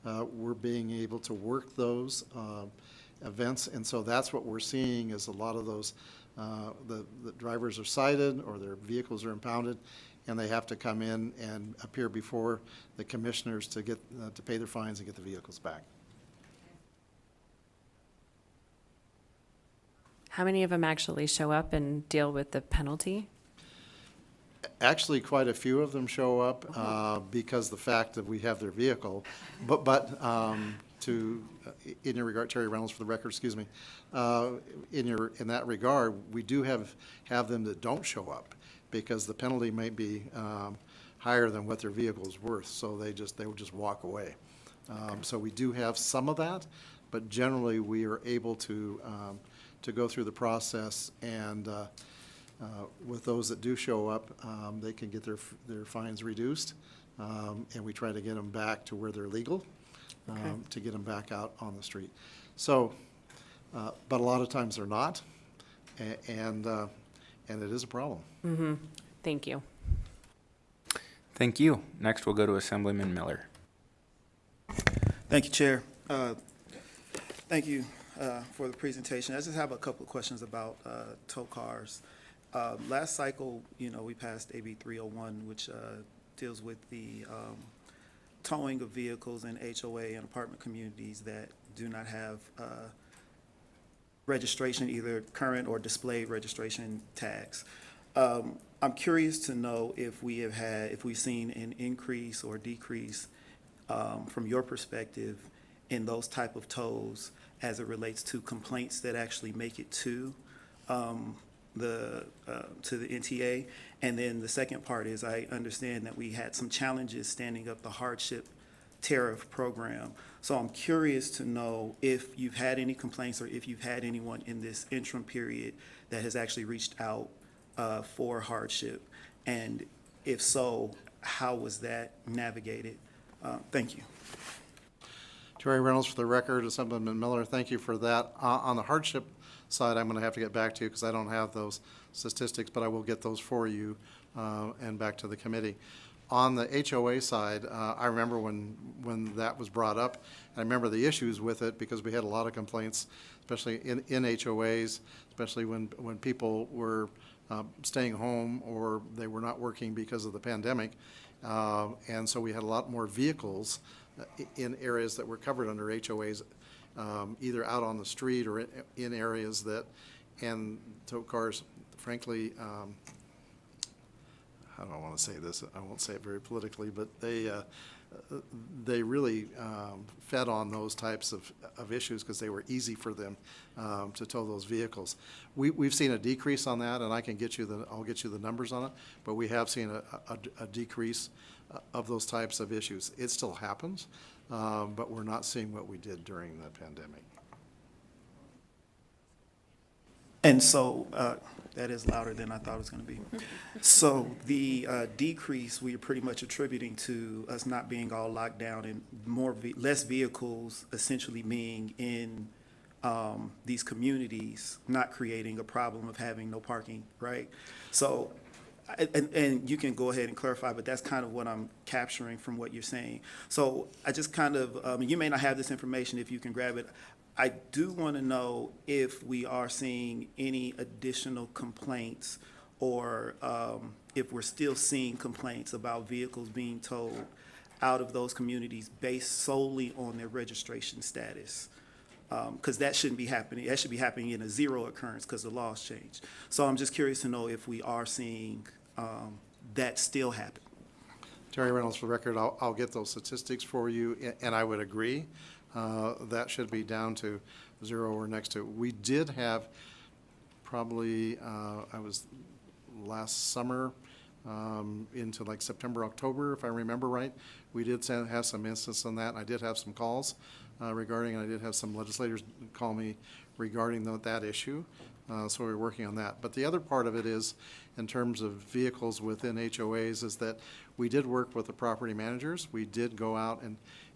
We're being able to work those events, and so that's what we're seeing is a lot of those, the drivers are cited or their vehicles are impounded, and they have to come in and appear before the commissioners to get to pay their fines and get the vehicles back. How many of them actually show up and deal with the penalty? Actually, quite a few of them show up because the fact that we have their vehicle. But in your regard, Terry Reynolds, for the record, excuse me, in that regard, we do have them that don't show up because the penalty may be higher than what their vehicle is worth, so they would just walk away. So we do have some of that, but generally we are able to go through the process, and with those that do show up, they can get their fines reduced, and we try to get them back to where they're legal, to get them back out on the street. So, but a lot of times they're not, and it is a problem. Mm-hmm. Thank you. Thank you. Next, we'll go to Assemblyman Miller. Thank you, Chair. Thank you for the presentation. I just have a couple of questions about tow cars. Last cycle, we passed AB 301, which deals with the towing of vehicles in HOA and apartment communities that do not have registration, either current or displayed registration tags. I'm curious to know if we've seen an increase or decrease from your perspective in those type of tows as it relates to complaints that actually make it to the NTA. And then the second part is, I understand that we had some challenges standing up the hardship tariff program. So I'm curious to know if you've had any complaints or if you've had anyone in this interim period that has actually reached out for hardship. And if so, how was that navigated? Thank you. Terry Reynolds, for the record. Assemblyman Miller, thank you for that. On the hardship side, I'm going to have to get back to you because I don't have those statistics, but I will get those for you and back to the committee. On the HOA side, I remember when that was brought up, and I remember the issues with it because we had a lot of complaints, especially in HOAs, especially when people were staying home or they were not working because of the pandemic. And so we had a lot more vehicles in areas that were covered under HOAs, either out on the street or in areas that, and tow cars, frankly, how do I want to say this? I won't say it very politically, but they they really fed on those types of issues because they were easy for them to tow those vehicles. We've seen a decrease on that, and I'll get you the numbers on it, but we have seen a decrease of those types of issues. It still happens, but we're not seeing what we did during the pandemic. And so, that is louder than I thought it was going to be. So the decrease, we are pretty much attributing to us not being all locked down and less vehicles essentially being in these communities, not creating a problem of having no parking, right? So, and you can go ahead and clarify, but that's kind of what I'm capturing from what you're saying. So I just kind of, you may not have this information if you can grab it. I do want to know if we are seeing any additional complaints or if we're still seeing complaints about vehicles being towed out of those communities based solely on their registration status. Because that shouldn't be happening. That should be happening in a zero occurrence because the laws changed. So I'm just curious to know if we are seeing that still happen. Terry Reynolds, for the record, I'll get those statistics for you, and I would agree. That should be down to zero or next to. We did have probably, I was last summer into like September, October, if I remember right. We did have some instances on that, and I did have some calls regarding, and I did have some legislators call me regarding that issue. So we're working on that. But the other part of it is, in terms of vehicles within HOAs, is that we did work with the property managers. We did go out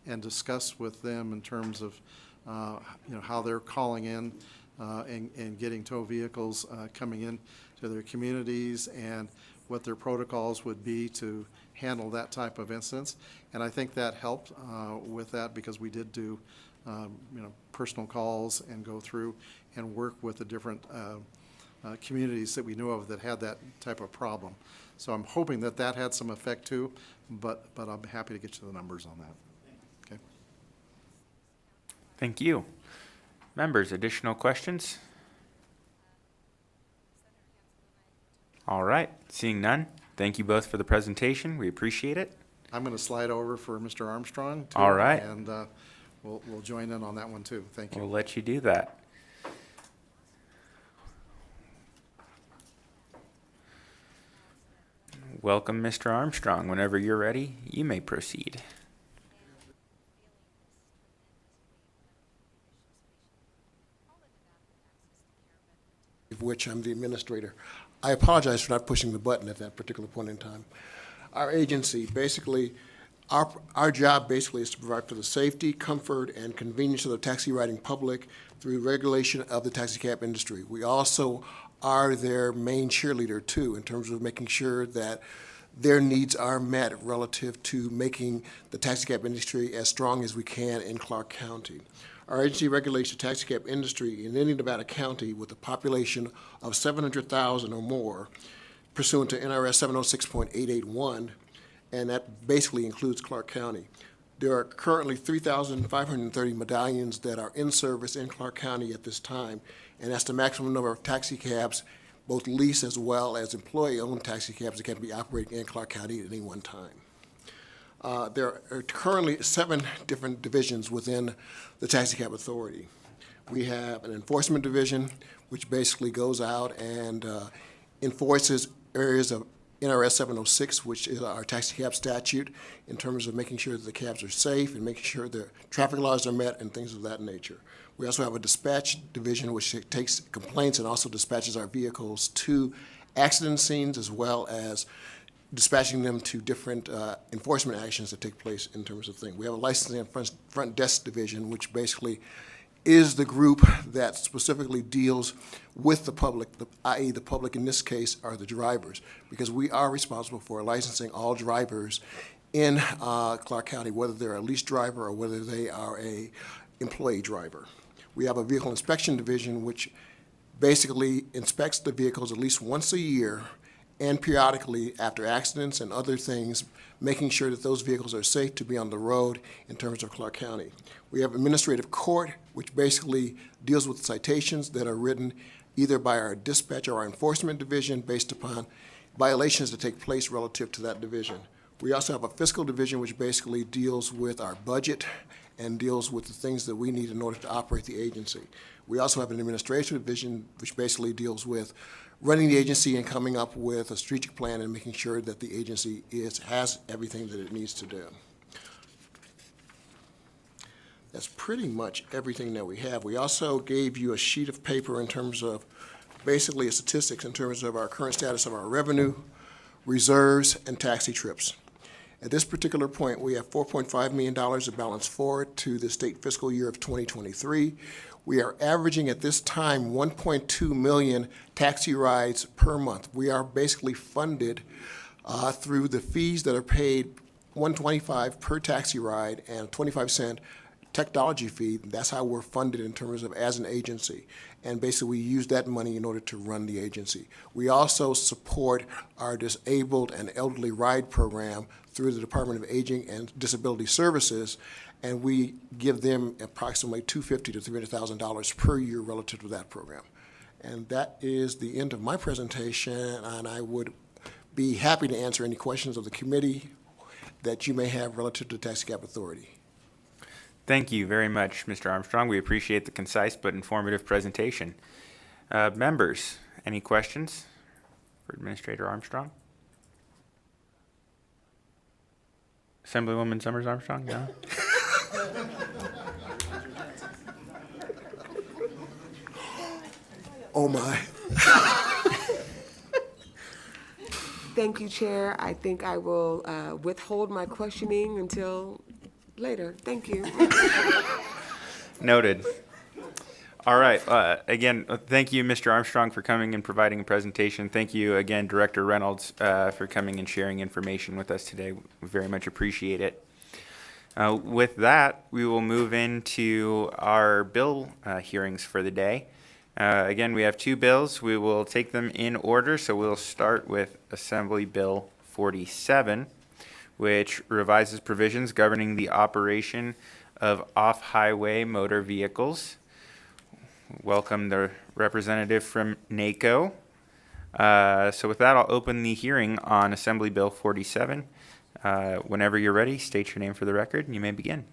and discuss with them in terms of, how they're calling in and getting tow vehicles coming in to their communities and what their protocols would be to handle that type of instance. And I think that helped with that because we did do, personal calls and go through and work with the different communities that we knew of that had that type of problem. So I'm hoping that had some effect too, but I'm happy to get you the numbers on that. Okay. Thank you. Members, additional questions? All right, seeing none, thank you both for the presentation. We appreciate it. I'm going to slide over for Mr. Armstrong too. All right. And we'll join in on that one too. Thank you. We'll let you do that. Welcome, Mr. Armstrong. Whenever you're ready, you may proceed. Of which I'm the administrator. I apologize for not pushing the button at that particular point in time. Our agency, basically, our job basically is to provide for the safety, comfort, and convenience of the taxi riding public through regulation of the taxi cab industry. We also are their main cheerleader too, in terms of making sure that their needs are met relative to making the taxi cab industry as strong as we can in Clark County. Our agency regulates the taxi cab industry in any Nevada county with a population of 700,000 or more pursuant to NRS 706.881, and that basically includes Clark County. There are currently 3,530 medallions that are in service in Clark County at this time, and that's the maximum number of taxi cabs, both lease as well as employee-owned taxi cabs that can be operating in Clark County at any one time. There are currently 7 different divisions within the Taxi Cab Authority. We have an enforcement division, which basically goes out and enforces areas of NRS 706, which is our taxi cab statute, in terms of making sure that the cabs are safe and making sure the traffic laws are met and things of that nature. We also have a dispatch division, which takes complaints and also dispatches our vehicles to accident scenes, as well as dispatching them to different enforcement actions that take place in terms of things. We have a licensing and front desk division, which basically is the group that specifically deals with the public, i.e. the public in this case are the drivers, because we are responsible for licensing all drivers in Clark County, whether they're a lease driver or whether they are a employee driver. We have a vehicle inspection division, which basically inspects the vehicles at least once a year and periodically after accidents and other things, making sure that those vehicles are safe to be on the road in terms of Clark County. We have administrative court, which basically deals with citations that are written either by our dispatch or our enforcement division based upon violations that take place relative to that division. We also have a fiscal division, which basically deals with our budget and deals with the things that we need in order to operate the agency. We also have an administrative division, which basically deals with running the agency and coming up with a strategic plan and making sure that the agency has everything that it needs to do. That's pretty much everything that we have. We also gave you a sheet of paper in terms of basically a statistics in terms of our current status of our revenue, reserves, and taxi trips. At this particular point, we have $4.5 million of balance forward to the state fiscal year of 2023. We are averaging at this time 1.2 million taxi rides per month. We are basically funded through the fees that are paid, $1.25 per taxi ride and a 25-cent technology fee. That's how we're funded in terms of as an agency. And basically, we use that money in order to run the agency. We also support our disabled and elderly ride program through the Department of Aging and Disability Services, and we give them approximately $250,000 to $300,000 per year relative to that program. And that is the end of my presentation, and I would be happy to answer any questions of the committee that you may have relative to the Taxi Cab Authority. Thank you very much, Mr. Armstrong. We appreciate the concise but informative presentation. Members, any questions for Administrator Armstrong? Assemblywoman Summers Armstrong, no? Oh, my. Thank you, Chair. I think I will withhold my questioning until later. Thank you. Noted. All right. Again, thank you, Mr. Armstrong, for coming and providing a presentation. Thank you again, Director Reynolds, for coming and sharing information with us today. We very much appreciate it. With that, we will move into our bill hearings for the day. Again, we have two bills. We will take them in order. So we'll start with Assembly Bill 47, which revises provisions governing the operation of off-highway motor vehicles. Welcome the representative from NACO. So with that, I'll open the hearing on Assembly Bill 47. Whenever you're ready, state your name for the record, and you may begin.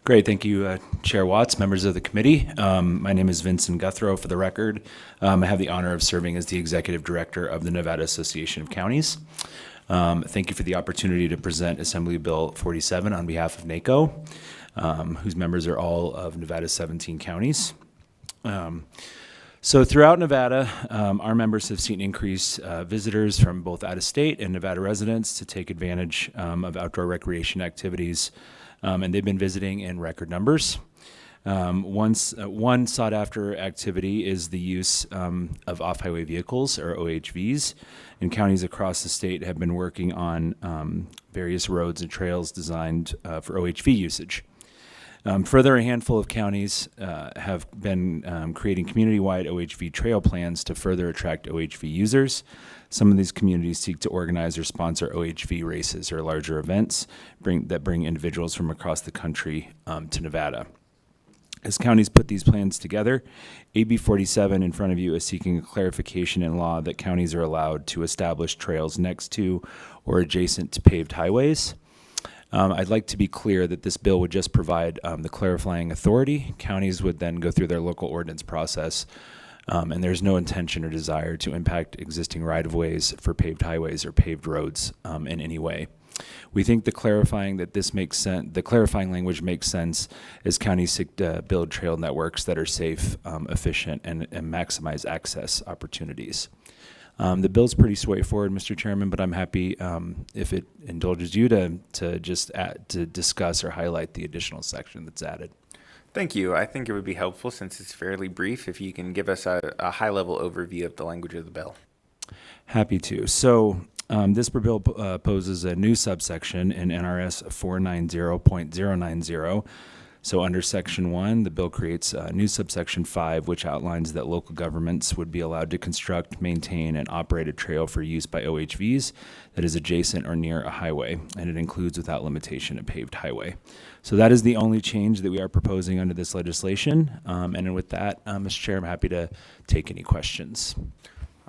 Great, thank you, Chair Watts, members of the committee. My name is Vincent Guthrow, for the record. I have the honor of serving as the Executive Director of the Nevada Association of Counties. Thank you for the opportunity to present Assembly Bill 47 on behalf of NACO, whose members are all of Nevada's 17 counties. So throughout Nevada, our members have seen increased visitors from both out-of-state and Nevada residents to take advantage of outdoor recreation activities, and they've been visiting in record numbers. One sought-after activity is the use of off-highway vehicles, or OHVs, and counties across the state have been working on various roads and trails designed for OHV usage. Further, a handful of counties have been creating community-wide OHV trail plans to further attract OHV users. Some of these communities seek to organize or sponsor OHV races or larger events that bring individuals from across the country to Nevada. As counties put these plans together, AB 47 in front of you is seeking a clarification in law that counties are allowed to establish trails next to or adjacent to paved highways. I'd like to be clear that this bill would just provide the clarifying authority. Counties would then go through their local ordinance process, and there's no intention or desire to impact existing right-of-ways for paved highways or paved roads in any way. We think the clarifying language makes sense as counties seek to build trail networks that are safe, efficient, and maximize access opportunities. The bill's pretty straightforward, Mr. Chairman, but I'm happy if it indulges you to discuss or highlight the additional section that's added. Thank you. I think it would be helpful, since it's fairly brief, if you can give us a high-level overview of the language of the bill. Happy to. So this bill poses a new subsection in NRS 490.090. So under Section 1, the bill creates a new subsection 5, which outlines that local governments would be allowed to construct, maintain, and operate a trail for use by OHVs that is adjacent or near a highway, and it includes without limitation a paved highway. So that is the only change that we are proposing under this legislation. And with that, Mr. Chair, I'm happy to take any questions.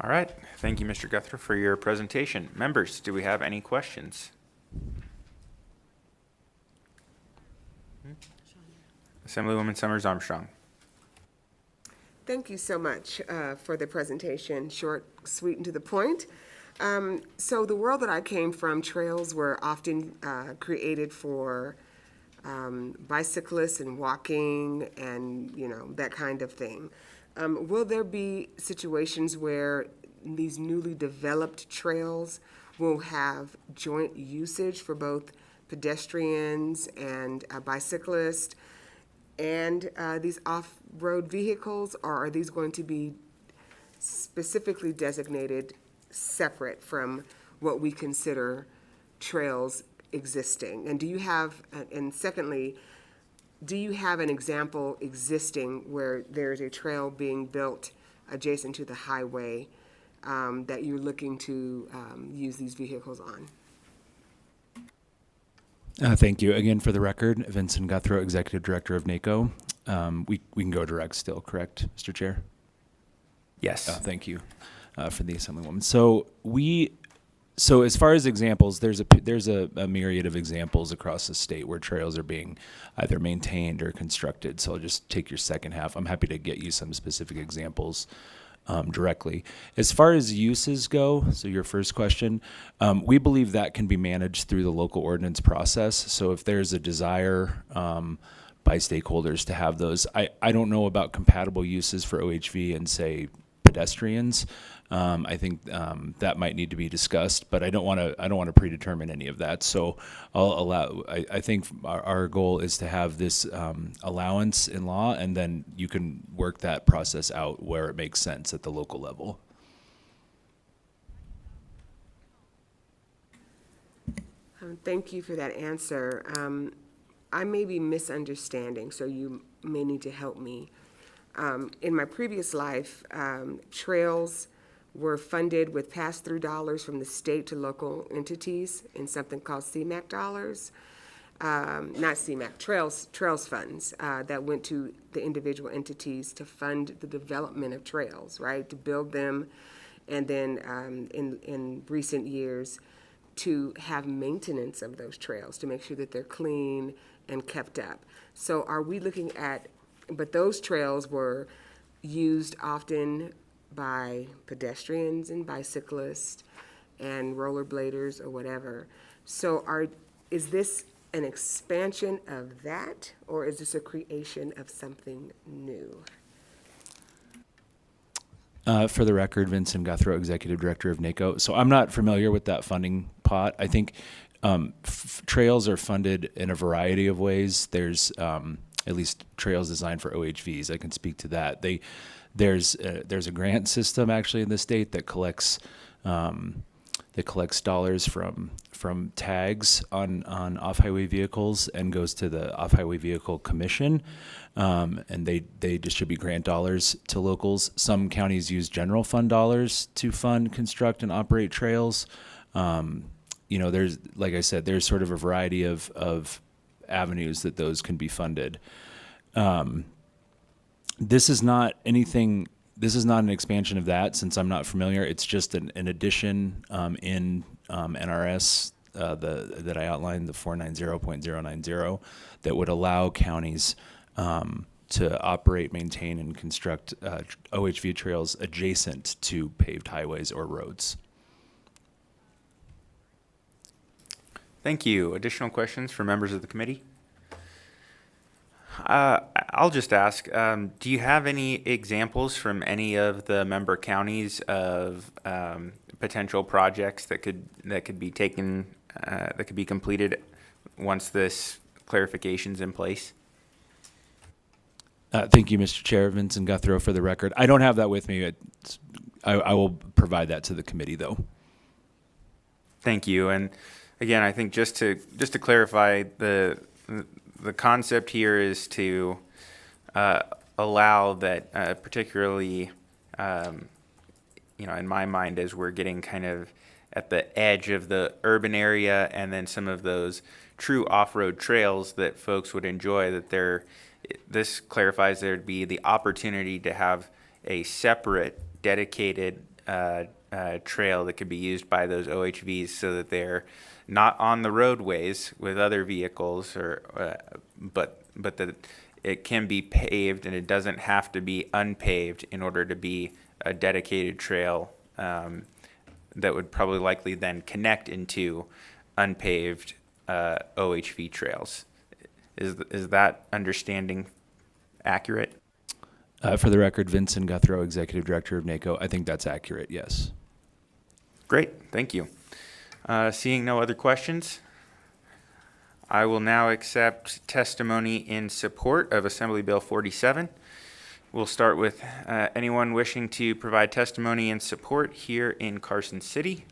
All right. Thank you, Mr. Guthrie, for your presentation. Members, do we have any questions? Assemblywoman Summers Armstrong. Thank you so much for the presentation, short, sweet, and to the point. So the world that I came from, trails were often created for bicyclists and walking and, you know, that kind of thing. Will there be situations where these newly developed trails will have joint usage for both pedestrians and bicyclists and these off-road vehicles, or are these going to be specifically designated separate from what we consider trails existing? And do you have, and secondly, do you have an example existing where there's a trail being built adjacent to the highway that you're looking to use these vehicles on? Thank you. Again, for the record, Vincent Guthrie, Executive Director of NACO. We can go direct still, correct, Mr. Chair? Yes. Thank you for the Assemblywoman. So as far as examples, there's a myriad of examples across the state where trails are being either maintained or constructed. So I'll just take your second half. I'm happy to get you some specific examples directly. As far as uses go, so your first question, we believe that can be managed through the local ordinance process. So if there's a desire by stakeholders to have those, I don't know about compatible uses for OHV and say pedestrians. I think that might need to be discussed, but I don't want to predetermine any of that. So I'll allow. I think our goal is to have this allowance in law, and then you can work that process out where it makes sense at the local level. Thank you for that answer. I may be misunderstanding, so you may need to help me. In my previous life, trails were funded with pass-through dollars from the state to local entities in something called CMAQ dollars. Not CMAQ, trails funds that went to the individual entities to fund the development of trails, right? To build them, and then in recent years, to have maintenance of those trails, to make sure that they're clean and kept up. So are we looking at, but those trails were used often by pedestrians and bicyclists and rollerbladers or whatever. So is this an expansion of that, or is this a creation of something new? For the record, Vincent Guthrie, Executive Director of NACO. So I'm not familiar with that funding pot. I think trails are funded in a variety of ways. There's at least trails designed for OHVs. I can speak to that. There's a grant system actually in the state that collects dollars from tags on off-highway vehicles and goes to the Off-Highway Vehicle Commission, and they distribute grant dollars to locals. Some counties use general fund dollars to fund, construct, and operate trails. There's, like I said, there's sort of a variety of avenues that those can be funded. This is not anything. This is not an expansion of that, since I'm not familiar. It's just an addition in NRS that I outlined, the 490.090, that would allow counties to operate, maintain, and construct OHV trails adjacent to paved highways or roads. Thank you. Additional questions for members of the committee? I'll just ask, do you have any examples from any of the member counties of potential projects that could be taken, that could be completed once this clarification's in place? Thank you, Mr. Chair. Vincent Guthrie, for the record. I don't have that with me. I will provide that to the committee, though. Thank you. And again, I think just to clarify, the concept here is to allow that, particularly, in my mind, as we're getting kind of at the edge of the urban area, and then some of those true off-road trails that folks would enjoy, this clarifies there'd be the opportunity to have a separate dedicated trail that could be used by those OHVs so that they're not on the roadways with other vehicles, but that it can be paved and it doesn't have to be unpaved in order to be a dedicated trail that would probably likely then connect into unpaved OHV trails. Is that understanding accurate? For the record, Vincent Guthrow, Executive Director of NACO. I think that's accurate, yes. Great, thank you. Seeing no other questions, I will now accept testimony in support of Assembly Bill 47. We'll start with anyone wishing to provide testimony in support here in Carson City.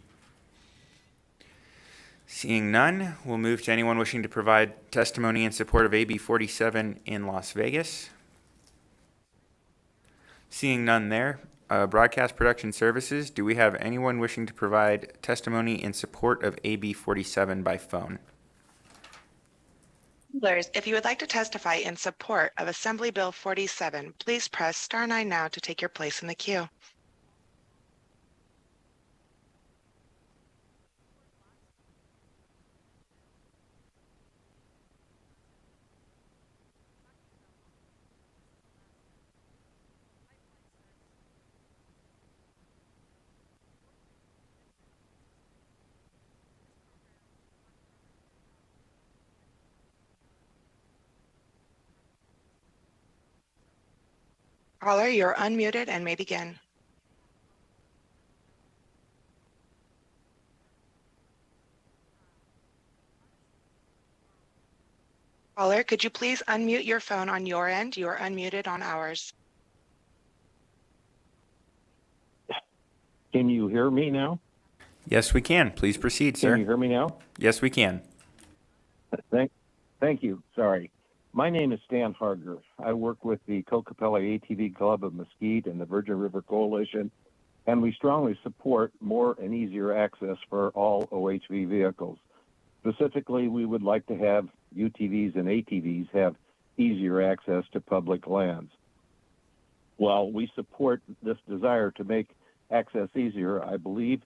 Seeing none, we'll move to anyone wishing to provide testimony in support of AB 47 in Las Vegas. Seeing none there, Broadcast Production Services, do we have anyone wishing to provide testimony in support of AB 47 by phone? If you would like to testify in support of Assembly Bill 47, please press star 9 now to take your place in the queue. Caller, you're unmuted and may begin. Caller, could you please unmute your phone on your end? You are unmuted on ours. Can you hear me now? Yes, we can. Please proceed, sir. Can you hear me now? Yes, we can. Thank you. Sorry. My name is Stan Harger. I work with the Cocapella ATV Club of Mesquite and the Virgin River Coalition, and we strongly support more and easier access for all OHV vehicles. Specifically, we would like to have UTVs and ATVs have easier access to public lands. While we support this desire to make access easier, I believe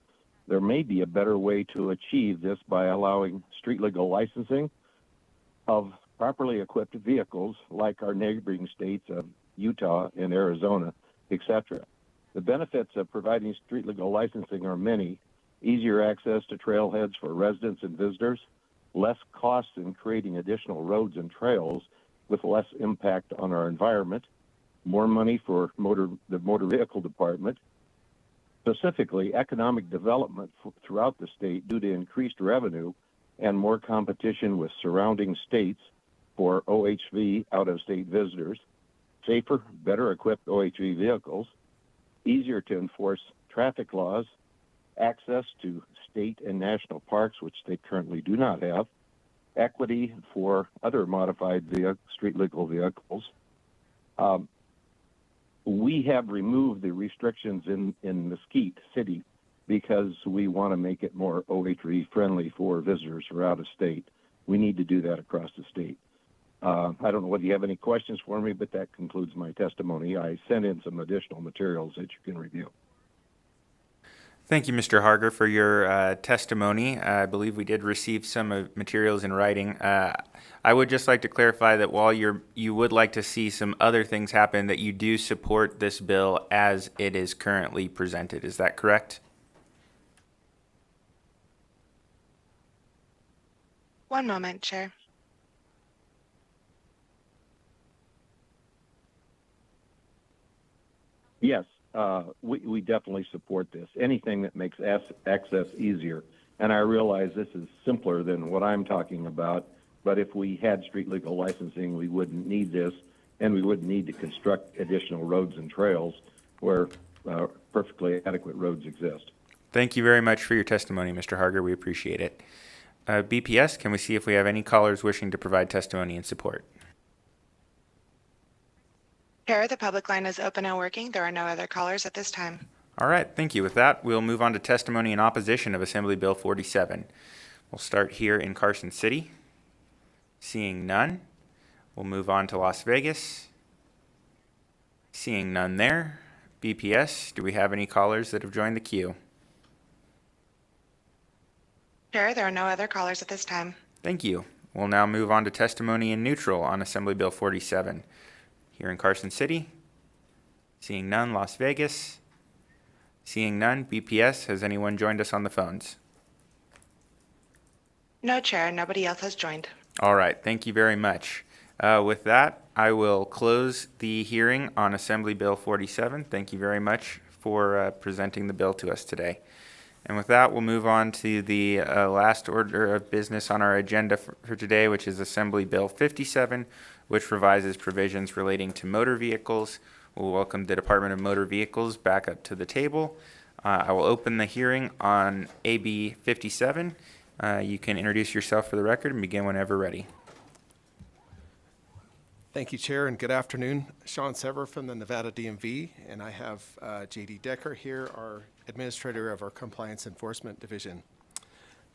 there may be a better way to achieve this by allowing street legal licensing of properly equipped vehicles like our neighboring states of Utah and Arizona, etc. The benefits of providing street legal licensing are many: easier access to trailheads for residents and visitors, less costs in creating additional roads and trails with less impact on our environment, more money for the motor vehicle department, specifically economic development throughout the state due to increased revenue and more competition with surrounding states for OHV out-of-state visitors, safer, better equipped OHV vehicles, easier to enforce traffic laws, access to state and national parks, which they currently do not have, equity for other modified street legal vehicles. We have removed the restrictions in Mesquite City because we want to make it more OHV friendly for visitors who are out of state. We need to do that across the state. I don't know whether you have any questions for me, but that concludes my testimony. I sent in some additional materials that you can review. Thank you, Mr. Harger, for your testimony. I believe we did receive some materials in writing. I would just like to clarify that while you would like to see some other things happen, that you do support this bill as it is currently presented. Is that correct? One moment, Chair. Yes, we definitely support this. Anything that makes access easier. And I realize this is simpler than what I'm talking about, but if we had street legal licensing, we wouldn't need this, and we wouldn't need to construct additional roads and trails where perfectly adequate roads exist. Thank you very much for your testimony, Mr. Harger. We appreciate it. BPS, can we see if we have any callers wishing to provide testimony in support? Chair, the public line is open and working. There are no other callers at this time. All right, thank you. With that, we'll move on to testimony in opposition of Assembly Bill 47. We'll start here in Carson City. Seeing none, we'll move on to Las Vegas. Seeing none there, BPS, do we have any callers that have joined the queue? Chair, there are no other callers at this time. Thank you. We'll now move on to testimony in neutral on Assembly Bill 47. Here in Carson City. Seeing none. Las Vegas. Seeing none. BPS, has anyone joined us on the phones? No, Chair, nobody else has joined. All right, thank you very much. With that, I will close the hearing on Assembly Bill 47. Thank you very much for presenting the bill to us today. And with that, we'll move on to the last order of business on our agenda for today, which is Assembly Bill 57, which revises provisions relating to motor vehicles. We'll welcome the Department of Motor Vehicles back up to the table. I will open the hearing on AB 57. You can introduce yourself for the record and begin whenever ready. Thank you, Chair, and good afternoon. Sean Sever from the Nevada DMV, and I have J.D. Decker here, our Administrator of our Compliance Enforcement Division.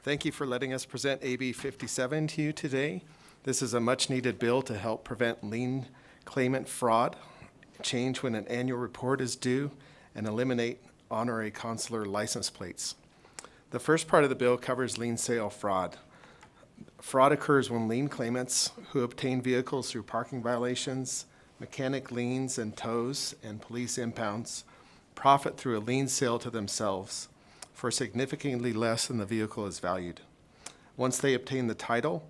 Thank you for letting us present AB 57 to you today. This is a much-needed bill to help prevent lien claimant fraud, change when an annual report is due, and eliminate honorary consular license plates. The first part of the bill covers lien sale fraud. Fraud occurs when lien claimants who obtain vehicles through parking violations, mechanic liens and tows, and police impounds profit through a lien sale to themselves for significantly less than the vehicle is valued. Once they obtain the title,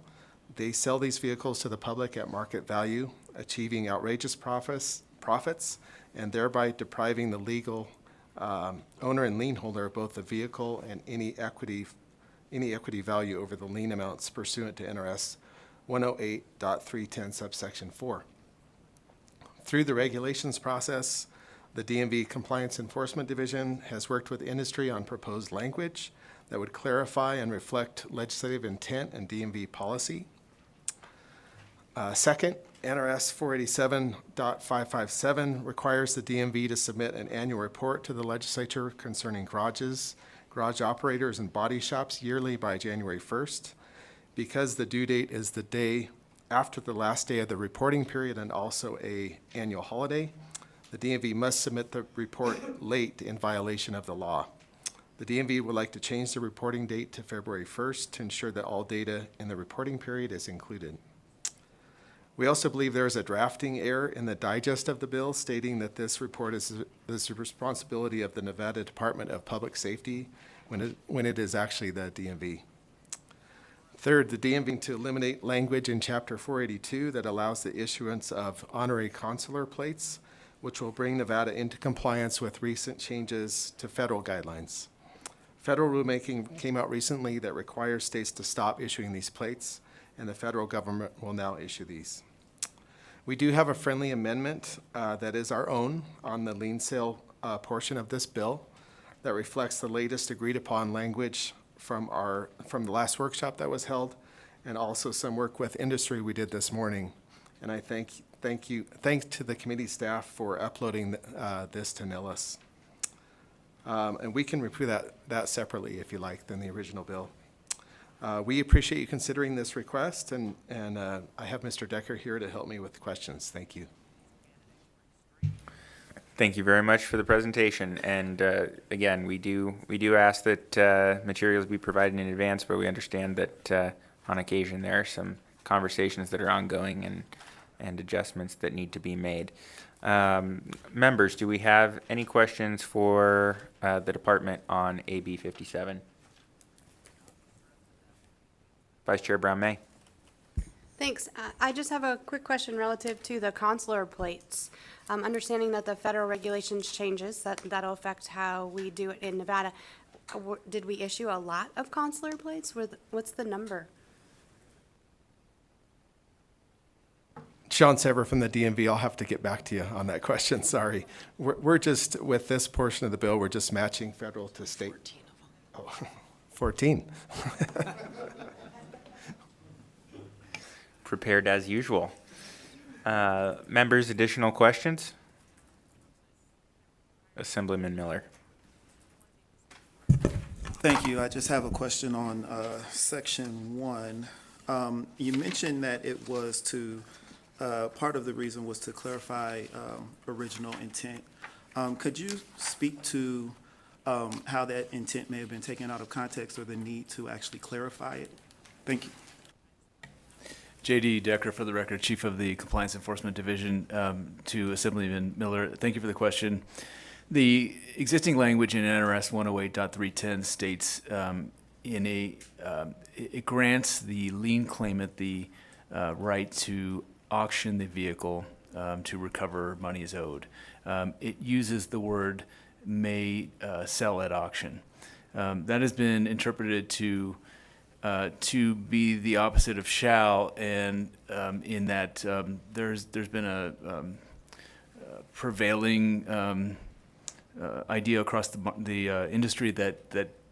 they sell these vehicles to the public at market value, achieving outrageous profits, and thereby depriving the legal owner and lien holder of both the vehicle and any equity value over the lien amounts pursuant to NRS 108.310 subsection 4. Through the regulations process, the DMV Compliance Enforcement Division has worked with industry on proposed language that would clarify and reflect legislative intent and DMV policy. Second, NRS 487.557 requires the DMV to submit an annual report to the legislature concerning garages, garage operators, and body shops yearly by January 1st. Because the due date is the day after the last day of the reporting period and also an annual holiday, the DMV must submit the report late in violation of the law. The DMV would like to change the reporting date to February 1st to ensure that all data in the reporting period is included. We also believe there is a drafting error in the digest of the bill stating that this report is the responsibility of the Nevada Department of Public Safety when it is actually the DMV. Third, the DMV to eliminate language in Chapter 482 that allows the issuance of honorary consular plates, which will bring Nevada into compliance with recent changes to federal guidelines. Federal rulemaking came out recently that requires states to stop issuing these plates, and the federal government will now issue these. We do have a friendly amendment that is our own on the lien sale portion of this bill that reflects the latest agreed upon language from the last workshop that was held, and also some work with industry we did this morning. And I thanks to the committee staff for uploading this to NILIS. And we can review that separately if you like than the original bill. We appreciate you considering this request, and I have Mr. Decker here to help me with questions. Thank you. Thank you very much for the presentation. And again, we do ask that materials be provided in advance, but we understand that on occasion there are some conversations that are ongoing and adjustments that need to be made. Members, do we have any questions for the department on AB 57? Vice Chair Brown-May. Thanks. I just have a quick question relative to the consular plates. Understanding that the federal regulations changes, that'll affect how we do it in Nevada. Did we issue a lot of consular plates? What's the number? Sean Sever from the DMV. I'll have to get back to you on that question. Sorry. We're just, with this portion of the bill, we're just matching federal to state. 14 of them. Oh, 14. Prepared as usual. Members, additional questions? Assemblyman Miller. Thank you. I just have a question on Section 1. You mentioned that it was to, part of the reason was to clarify original intent. Could you speak to how that intent may have been taken out of context or the need to actually clarify it? Thank you. J.D. Decker, for the record, Chief of the Compliance Enforcement Division. To Assemblyman Miller, thank you for the question. The existing language in NRS 108.310 states it grants the lien claimant the right to auction the vehicle to recover monies owed. It uses the word may sell at auction. That has been interpreted to be the opposite of shall, and in that there's been a prevailing idea across the industry that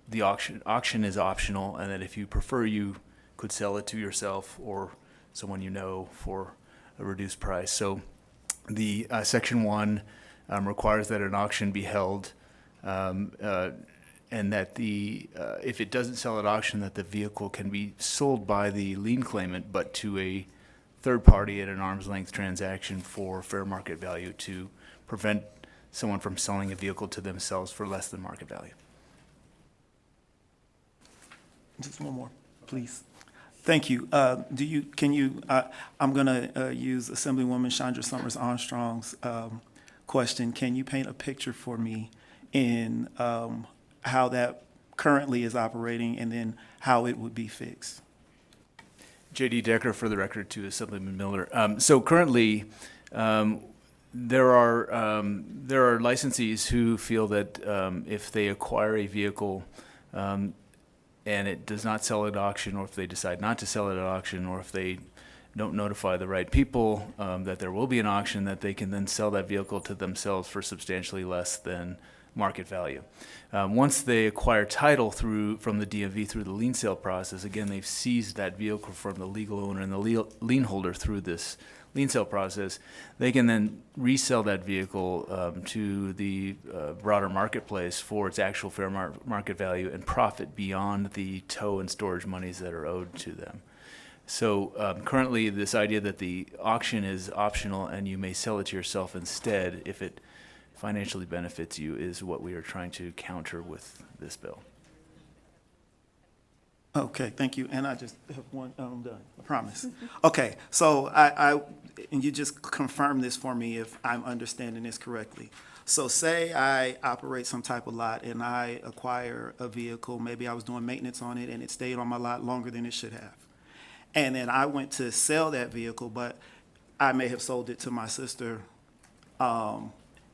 the auction is optional, and that if you prefer, you could sell it to yourself or someone you know for a reduced price. So the Section 1 requires that an auction be held, and that if it doesn't sell at auction, that the vehicle can be sold by the lien claimant, but to a third party at an arm's length transaction for fair market value, to prevent someone from selling a vehicle to themselves for less than market value. Just one more, please. Thank you. I'm going to use Assemblywoman Chandra Summers Armstrong's question. Can you paint a picture for me in how that currently is operating and then how it would be fixed? J.D. Decker, for the record, to Assemblyman Miller. So currently, there are licensees who feel that if they acquire a vehicle and it does not sell at auction, or if they decide not to sell it at auction, or if they don't notify the right people that there will be an auction, that they can then sell that vehicle to themselves for substantially less than market value. Once they acquire title from the DMV through the lien sale process, again, they've seized that vehicle from the legal owner and the lien holder through this lien sale process. They can then resell that vehicle to the broader marketplace for its actual fair market value and profit beyond the tow and storage monies that are owed to them. So currently, this idea that the auction is optional and you may sell it to yourself instead if it financially benefits you is what we are trying to counter with this bill. Okay, thank you. And I just have one done, I promise. Okay, so and you just confirm this for me if I'm understanding this correctly. So say I operate some type of lot and I acquire a vehicle, maybe I was doing maintenance on it and it stayed on my lot longer than it should have. And then I went to sell that vehicle, but I may have sold it to my sister, and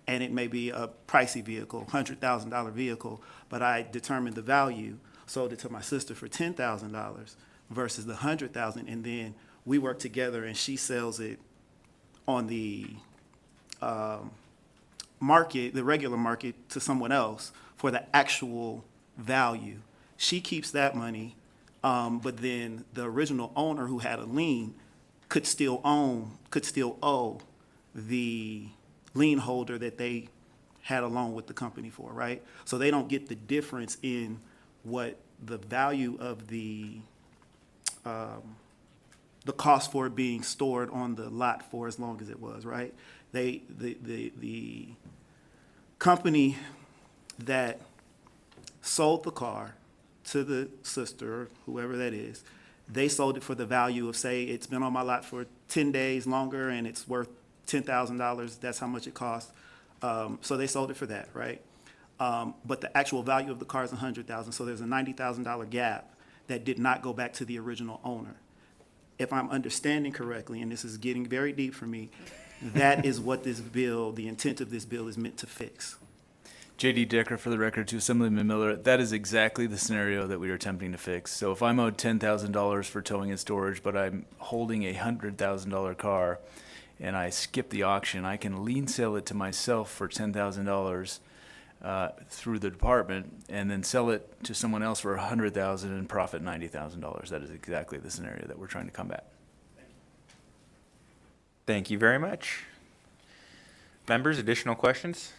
it may be a pricey vehicle, $100,000 vehicle, but I determined the value, sold it to my sister for $10,000 versus the $100,000, and then we work together and she sells it on the market, the regular market, to someone else for the actual value. She keeps that money, but then the original owner who had a lien could still owe the lien holder that they had a loan with the company for, right? So they don't get the difference in what the value of the cost for it being stored on the lot for as long as it was, right? The company that sold the car to the sister, whoever that is, they sold it for the value of, say, it's been on my lot for 10 days longer and it's worth $10,000. That's how much it costs. So they sold it for that, right? But the actual value of the car is $100,000. So there's a $90,000 gap that did not go back to the original owner. If I'm understanding correctly, and this is getting very deep for me, that is what this bill, the intent of this bill, is meant to fix. J.D. Decker, for the record, to Assemblyman Miller, that is exactly the scenario that we are attempting to fix. So if I'm owed $10,000 for towing and storage, but I'm holding a $100,000 car and I skip the auction, I can lien sell it to myself for $10,000 through the department and then sell it to someone else for $100,000 and profit $90,000. That is exactly the scenario that we're trying to combat. Thank you very much. Members, additional questions?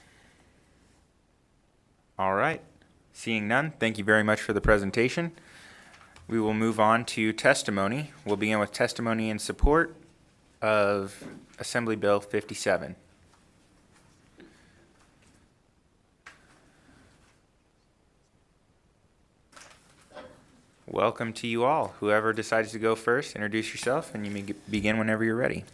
All right. Seeing none, thank you very much for the presentation. We will move on to testimony. We'll begin with testimony in support of Assembly Bill 57. welcome to you all. Whoever decides to go first, introduce yourself, and you may begin whenever you're ready.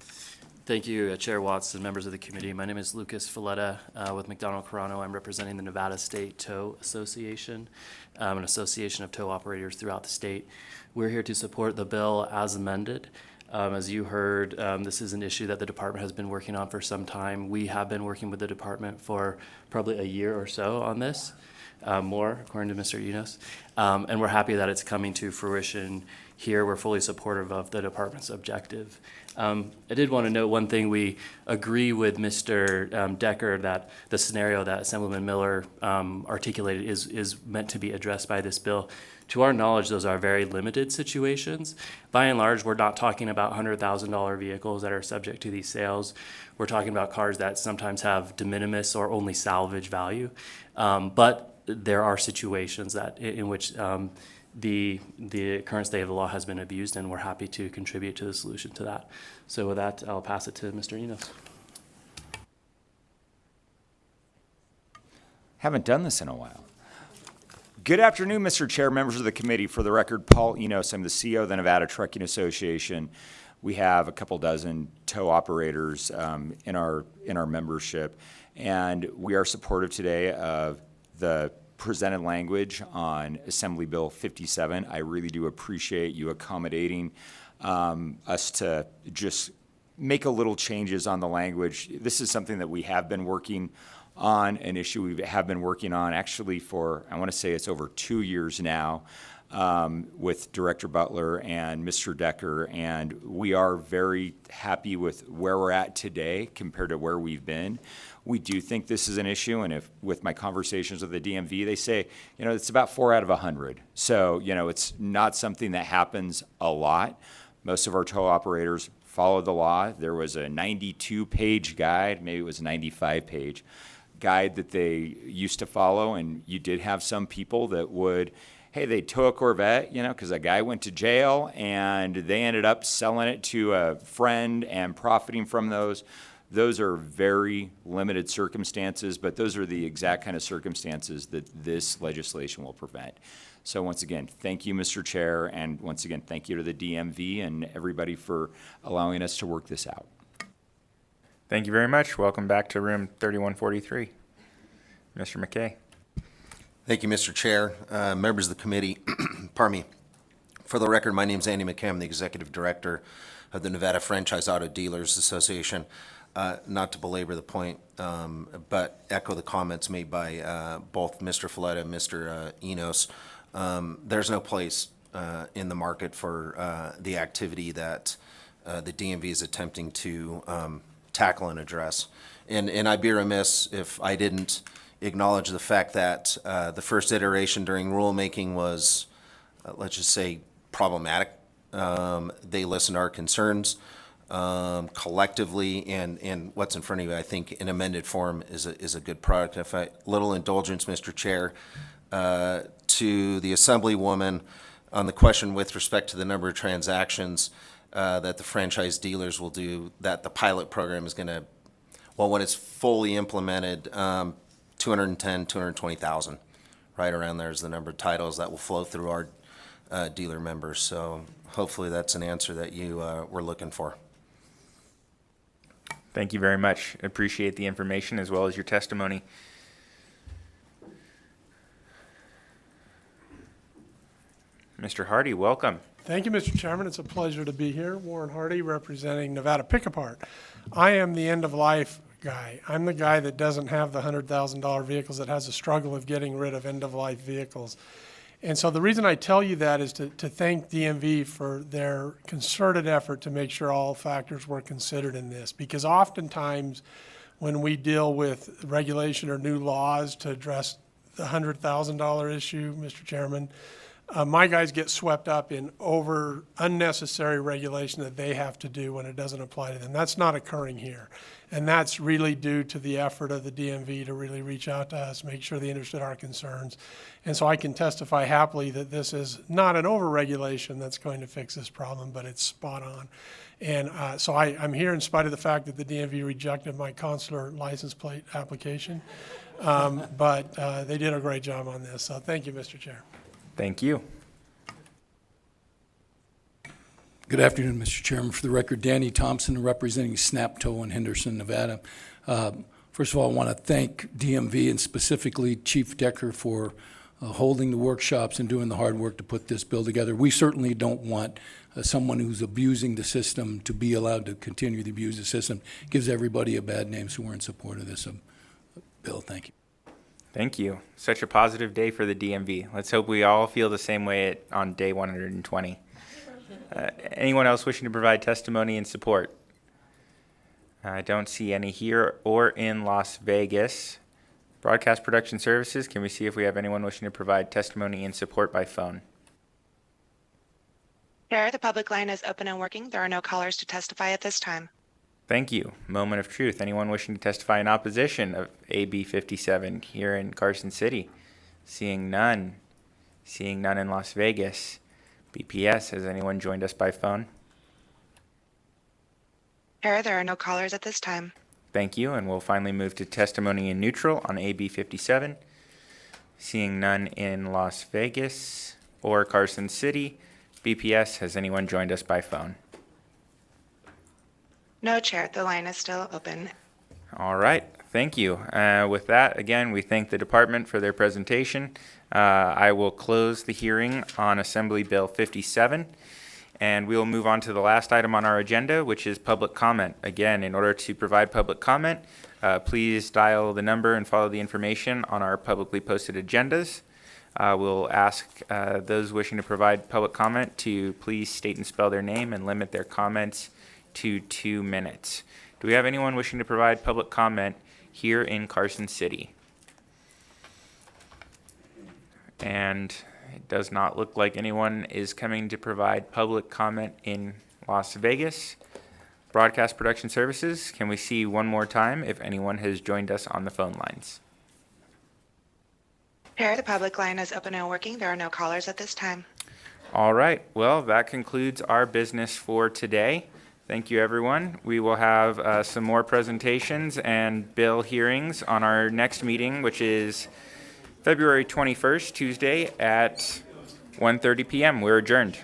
Thank you, Chair Watts and members of the committee. My name is Lucas Filetta with McDonald Carano. I'm representing the Nevada State Tow Association, an association of tow operators throughout the state. We're here to support the bill as amended. As you heard, this is an issue that the department has been working on for some time. We have been working with the department for probably a year or so on this, more, according to Mr. Enos. And we're happy that it's coming to fruition here. We're fully supportive of the department's objective. I did want to note one thing. We agree with Mr. Decker that the scenario that Assemblyman Miller articulated is meant to be addressed by this bill. To our knowledge, those are very limited situations. By and large, we're not talking about $100,000 vehicles that are subject to these sales. We're talking about cars that sometimes have de minimis or only salvage value. But there are situations that in which the current state of the law has been abused, and we're happy to contribute to the solution to that. So with that, I'll pass it to Mr. Enos. Haven't done this in a while. Good afternoon, Mr. Chair, members of the committee. For the record, Paul Enos. I'm the CEO of the Nevada Trucking Association. We have a couple dozen tow operators in our membership, and we are supportive today of the presented language on Assembly Bill 57. I really do appreciate you accommodating us to just make a little changes on the language. This is something that we have been working on, an issue we have been working on actually for, I want to say it's over 2 years now, with Director Butler and Mr. Decker, and we are very happy with where we're at today compared to where we've been. We do think this is an issue, and if with my conversations with the DMV, they say, it's about 4 out of 100. So, it's not something that happens a lot. Most of our tow operators follow the law. There was a 92-page guide, maybe it was a 95-page guide that they used to follow, and you did have some people that would, hey, they'd tow a Corvette, because a guy went to jail, and they ended up selling it to a friend and profiting from those. Those are very limited circumstances, but those are the exact kind of circumstances that this legislation will prevent. So once again, thank you, Mr. Chair, and once again, thank you to the DMV and everybody for allowing us to work this out. Thank you very much. Welcome back to room 3143. Mr. McKay. Thank you, Mr. Chair, members of the committee. Pardon me. For the record, my name is Andy McKay. I'm the Executive Director of the Nevada Franchise Auto Dealers Association. Not to belabor the point, but echo the comments made by both Mr. Filetta and Mr. Enos. There's no place in the market for the activity that the DMV is attempting to tackle and address. And I'd be remiss if I didn't acknowledge the fact that the first iteration during rulemaking was, let's just say, problematic. They listened to our concerns collectively, and what's in front of you, I think, in amended form is a good product. If I little indulgence, Mr. Chair, to the Assemblywoman on the question with respect to the number of transactions that the franchise dealers will do, that the pilot program is going to, well, when it's fully implemented, 210, 220,000, right around there is the number of titles that will flow through our dealer members. So hopefully that's an answer that you were looking for. Thank you very much. Appreciate the information as well as your testimony. Mr. Hardy, welcome. Thank you, Mr. Chairman. It's a pleasure to be here. Warren Hardy, representing Nevada Pick-A-Part. I am the end-of-life guy. I'm the guy that doesn't have the $100,000 vehicles, that has a struggle of getting rid of end-of-life vehicles. And so the reason I tell you that is to thank DMV for their concerted effort to make sure all factors were considered in this. Because oftentimes when we deal with regulation or new laws to address the $100,000 issue, Mr. Chairman, my guys get swept up in unnecessary regulation that they have to do when it doesn't apply to them. That's not occurring here. And that's really due to the effort of the DMV to really reach out to us, make sure they understood our concerns. And so I can testify happily that this is not an over-regulation that's going to fix this problem, but it's spot on. And so I'm here in spite of the fact that the DMV rejected my consular license plate application. But they did a great job on this. So thank you, Mr. Chair. Thank you. Good afternoon, Mr. Chairman. For the record, Danny Thompson, representing Snap Tow in Henderson, Nevada. First of all, I want to thank DMV and specifically Chief Decker for holding the workshops and doing the hard work to put this bill together. We certainly don't want someone who's abusing the system to be allowed to continue to abuse the system. Gives everybody a bad name, so we're in support of this bill. Thank you. Thank you. Such a positive day for the DMV. Let's hope we all feel the same way on day 120. Anyone else wishing to provide testimony in support? I don't see any here or in Las Vegas. Broadcast Production Services, can we see if we have anyone wishing to provide testimony in support by phone? Chair, the public line is open and working. There are no callers to testify at this time. Thank you. Moment of truth. Anyone wishing to testify in opposition of AB 57 here in Carson City? Seeing none. Seeing none in Las Vegas. BPS, has anyone joined us by phone? Chair, there are no callers at this time. Thank you, and we'll finally move to testimony in neutral on AB 57. Seeing none in Las Vegas or Carson City. BPS, has anyone joined us by phone? No, Chair, the line is still open. All right, thank you. With that, again, we thank the department for their presentation. I will close the hearing on Assembly Bill 57, and we will move on to the last item on our agenda, which is public comment. Again, in order to provide public comment, please dial the number and follow the information on our publicly posted agendas. We'll ask those wishing to provide public comment to please state and spell their name and limit their comments to 2 minutes. Do we have anyone wishing to provide public comment here in Carson City? And it does not look like anyone is coming to provide public comment in Las Vegas. Broadcast Production Services, can we see one more time if anyone has joined us on the phone lines? Chair, the public line is open and working. There are no callers at this time. All right, well, that concludes our business for today. Thank you, everyone. We will have some more presentations and bill hearings on our next meeting, which is February 21st, Tuesday at 1:30 p.m. We're adjourned.